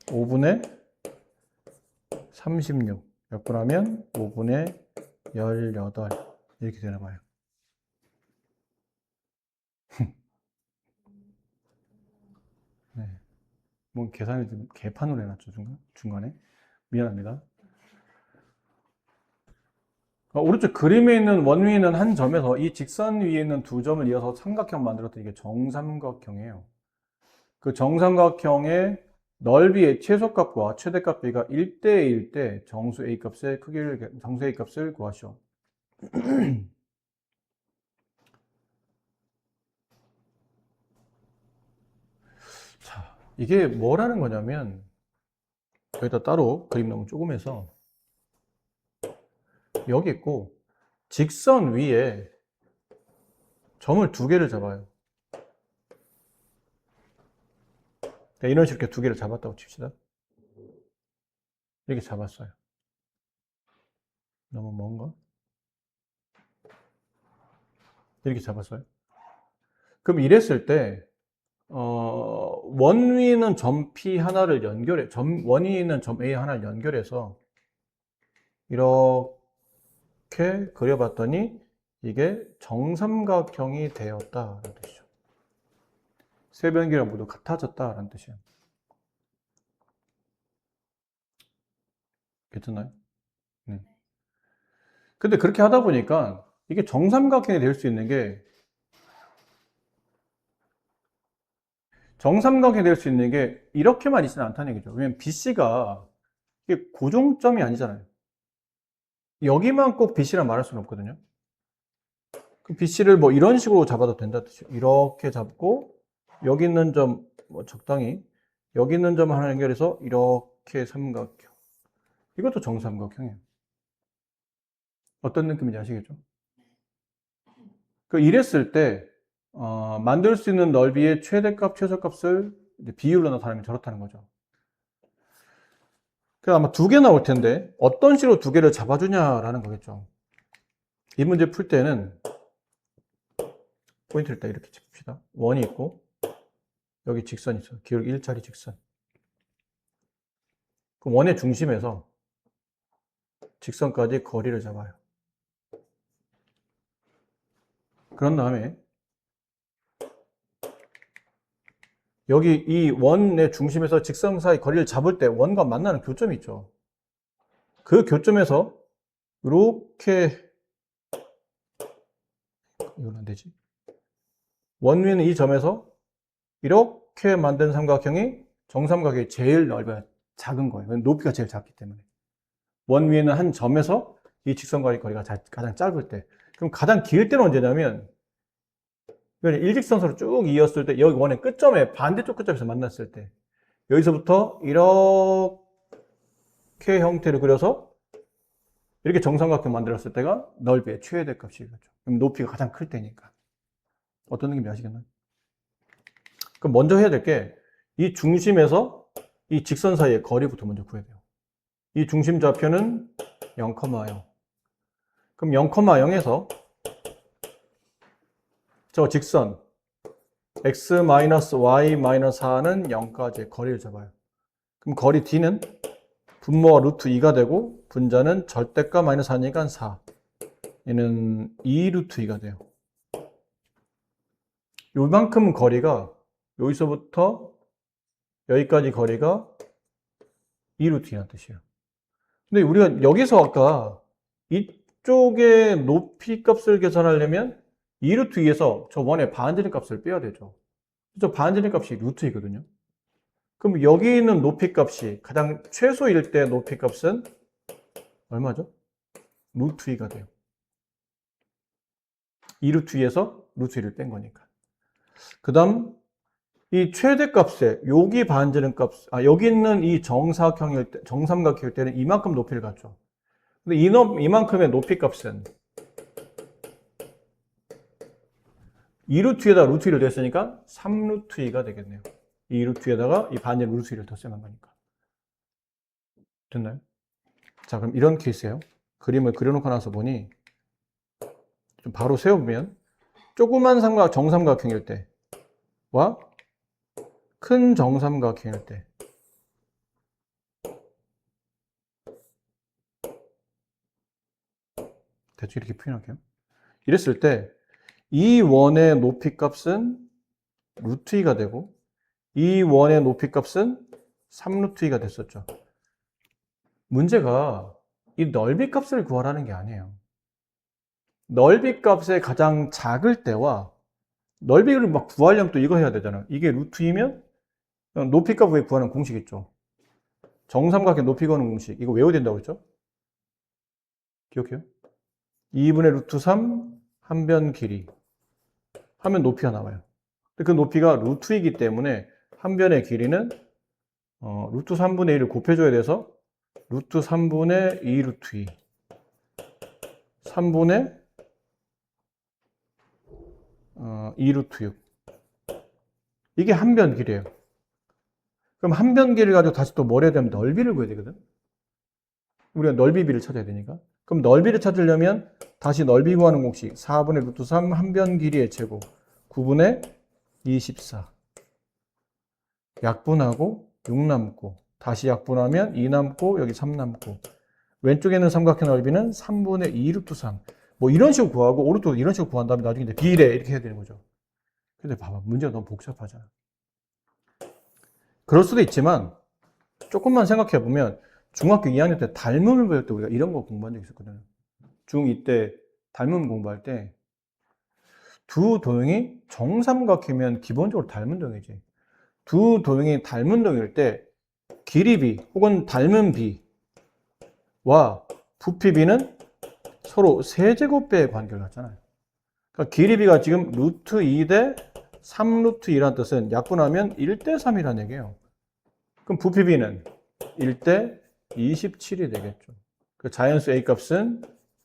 5분의 36 약분하면 5분의 18 이렇게 되나 봐요. 네. 뭐 계산을 좀 개판으로 해놨죠 중간에. 미안합니다. 오른쪽 그림에 있는 원위는 한 점에서 이 직선 위에 있는 두 점을 이어서 삼각형 만들었던 이게 정삼각형이에요. 그 정삼각형의 넓이의 최소값과 최대값 비가 1대1일 때 정수 A 값을 구하시오. 자, 이게 뭐라는 거냐면 여기다 따로 그림 너무 조금 해서 여기 있고 직선 위에 점을 두 개를 잡아요. 이런 식으로 두 개를 잡았다고 칩시다. 이렇게 잡았어요. 너무 먼가? 이렇게 잡았어요. 그럼 이랬을 때 원위는 점 P 하나를 연결해 원위에 있는 점 A 하나를 연결해서 이렇게 그려봤더니 이게 정삼각형이 되었다라는 뜻이죠. 세 변기랑 모두 같아졌다라는 뜻이에요. 괜찮나요? 네. 근데 그렇게 하다 보니까 이게 정삼각형이 될 수 있는 게 이렇게만 있지는 않다는 얘기죠. 왜냐면 BC가 이게 고정점이 아니잖아요. 여기만 꼭 BC라 말할 수는 없거든요. 그 BC를 뭐 이런 식으로 잡아도 된다 뜻이에요. 이렇게 잡고 여기 있는 점 뭐 적당히 여기 있는 점 하나 연결해서 이렇게 삼각형. 이것도 정삼각형이에요. 어떤 느낌인지 아시겠죠? 이랬을 때 만들 수 있는 넓이의 최대값, 최소값을 비율로 나타내면 저렇다는 거죠. 그래서 아마 두 개 나올 텐데 어떤 식으로 두 개를 잡아주냐라는 거겠죠. 이 문제 풀 때는 포인트를 딱 이렇게 짚읍시다. 원이 있고 여기 직선이 있어요. 기울기 1짜리 직선. 그럼 원의 중심에서 직선까지 거리를 잡아요. 그런 다음에 여기 이 원의 중심에서 직선 사이 거리를 잡을 때 원과 만나는 교점이 있죠. 그 교점에서 이렇게, 이건 안 되지. 원 위는 이 점에서 이렇게 만든 삼각형이 정삼각형이 제일 넓어요. 작은 거예요. 높이가 제일 작기 때문에. 원 위에는 한 점에서 이 직선과의 거리가 가장 짧을 때. 그럼 가장 길 때는 언제냐면 일직선으로 쭉 이었을 때 여기 원의 끝점에 반대쪽 끝점에서 만났을 때 여기서부터 이렇게 형태를 그려서 이렇게 정삼각형 만들었을 때가 넓이의 최대 값이겠죠. 그럼 높이가 가장 클 때니까. 어떤 느낌인지 아시겠나요? 그럼 먼저 해야 될 게 이 중심에서 이 직선 사이의 거리부터 먼저 구해야 돼요. 이 중심 좌표는 0, 0. 그럼 0, 0에서 저 직선 x-y-4는 0까지 거리를 잡아요. 그럼 거리 d는 분모가 루트 2가 되고 분자는 절대값 마이너스 4니까 4. 얘는 2 루트 2가 돼요. 요만큼 거리가 여기서부터 여기까지 거리가 2 루트 2라는 뜻이에요. 근데 우리가 여기서 아까 이쪽의 높이 값을 계산하려면 2 루트 2에서 저 원의 반지름 값을 빼야 되죠. 저 반지름 값이 루트 2거든요. 그럼 여기 있는 높이 값이 가장 최소일 때 높이 값은 얼마죠? 루트 2가 돼요. 2 루트 2에서 루트 2를 뺀 거니까. 그 다음 이 최대값에 여기 반지름 값, 여기 있는 이 정삼각형일 때는 이만큼 높이를 갖죠. 근데 이만큼의 높이 값은 2루트에다 루트 2를 댔으니까 3루트 2가 되겠네요. 2루트에다가 이 반지름 루트 2를 덧셈한 거니까. 됐나요? 자, 그럼 이런 케이스예요. 그림을 그려놓고 나서 보니 좀 바로 세워보면 조그만 정삼각형일 때와 큰 정삼각형일 때 대충 이렇게 표현할게요. 이랬을 때 이 원의 높이 값은 루트 2가 되고 이 원의 높이 값은 3루트 2가 됐었죠. 문제가 이 넓이 값을 구하라는 게 아니에요. 넓이 값이 가장 작을 때와 넓이를 막 구하려면 또 이거 해야 되잖아요. 이게 루트 2면 높이 값을 구하는 공식 있죠. 정삼각형 높이 구하는 공식. 이거 외워야 된다고 했죠? 기억해요? 2분의 루트 3 한 변 길이 하면 높이가 나와요. 그 높이가 루트 2이기 때문에 한 변의 길이는 루트 3분의 1을 곱해줘야 돼서 루트 3분의 2 루트 2 3분의 2 루트 6 이게 한 변 길이에요. 그럼 한 변 길이를 가지고 다시 또 뭘 해야 되면 넓이를 구해야 되거든. 우리가 넓이비를 찾아야 되니까. 그럼 넓이를 찾으려면 다시 넓이 구하는 공식 4분의 루트 3 한 변 길이의 제곱 9분의 24 약분하고 6 남고 다시 약분하면 2 남고 여기 3 남고 왼쪽에 있는 삼각형 넓이는 3분의 2 루트 3 뭐 이런 식으로 구하고 오른쪽도 이런 식으로 구한 다음에 나중에 이제 비례 이렇게 해야 되는 거죠. 근데 봐봐 문제가 너무 복잡하잖아. 그럴 수도 있지만 조금만 생각해 보면 중학교 2학년 때 닮음을 배울 때 우리가 이런 거 공부한 적 있었거든요. 중2 때 닮음 공부할 때 두 도형이 정삼각형이면 기본적으로 닮은 도형이지. 두 도형이 닮은 도형일 때 길이 b 혹은 닮은 b와 부피 b는 서로 세제곱배의 관계를 갖잖아요. 그러니까 길이 b가 지금 루트 2 대 3 루트 2라는 뜻은 약분하면 1대 3이라는 얘기예요. 그럼 부피 b는 1대 27이 되겠죠. 그 자연수 a 값은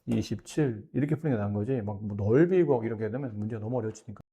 27 이렇게 푸는 게 나은 거지. 막 뭐 넓이 구하고 이렇게 되면 문제가 너무 어려워지니까.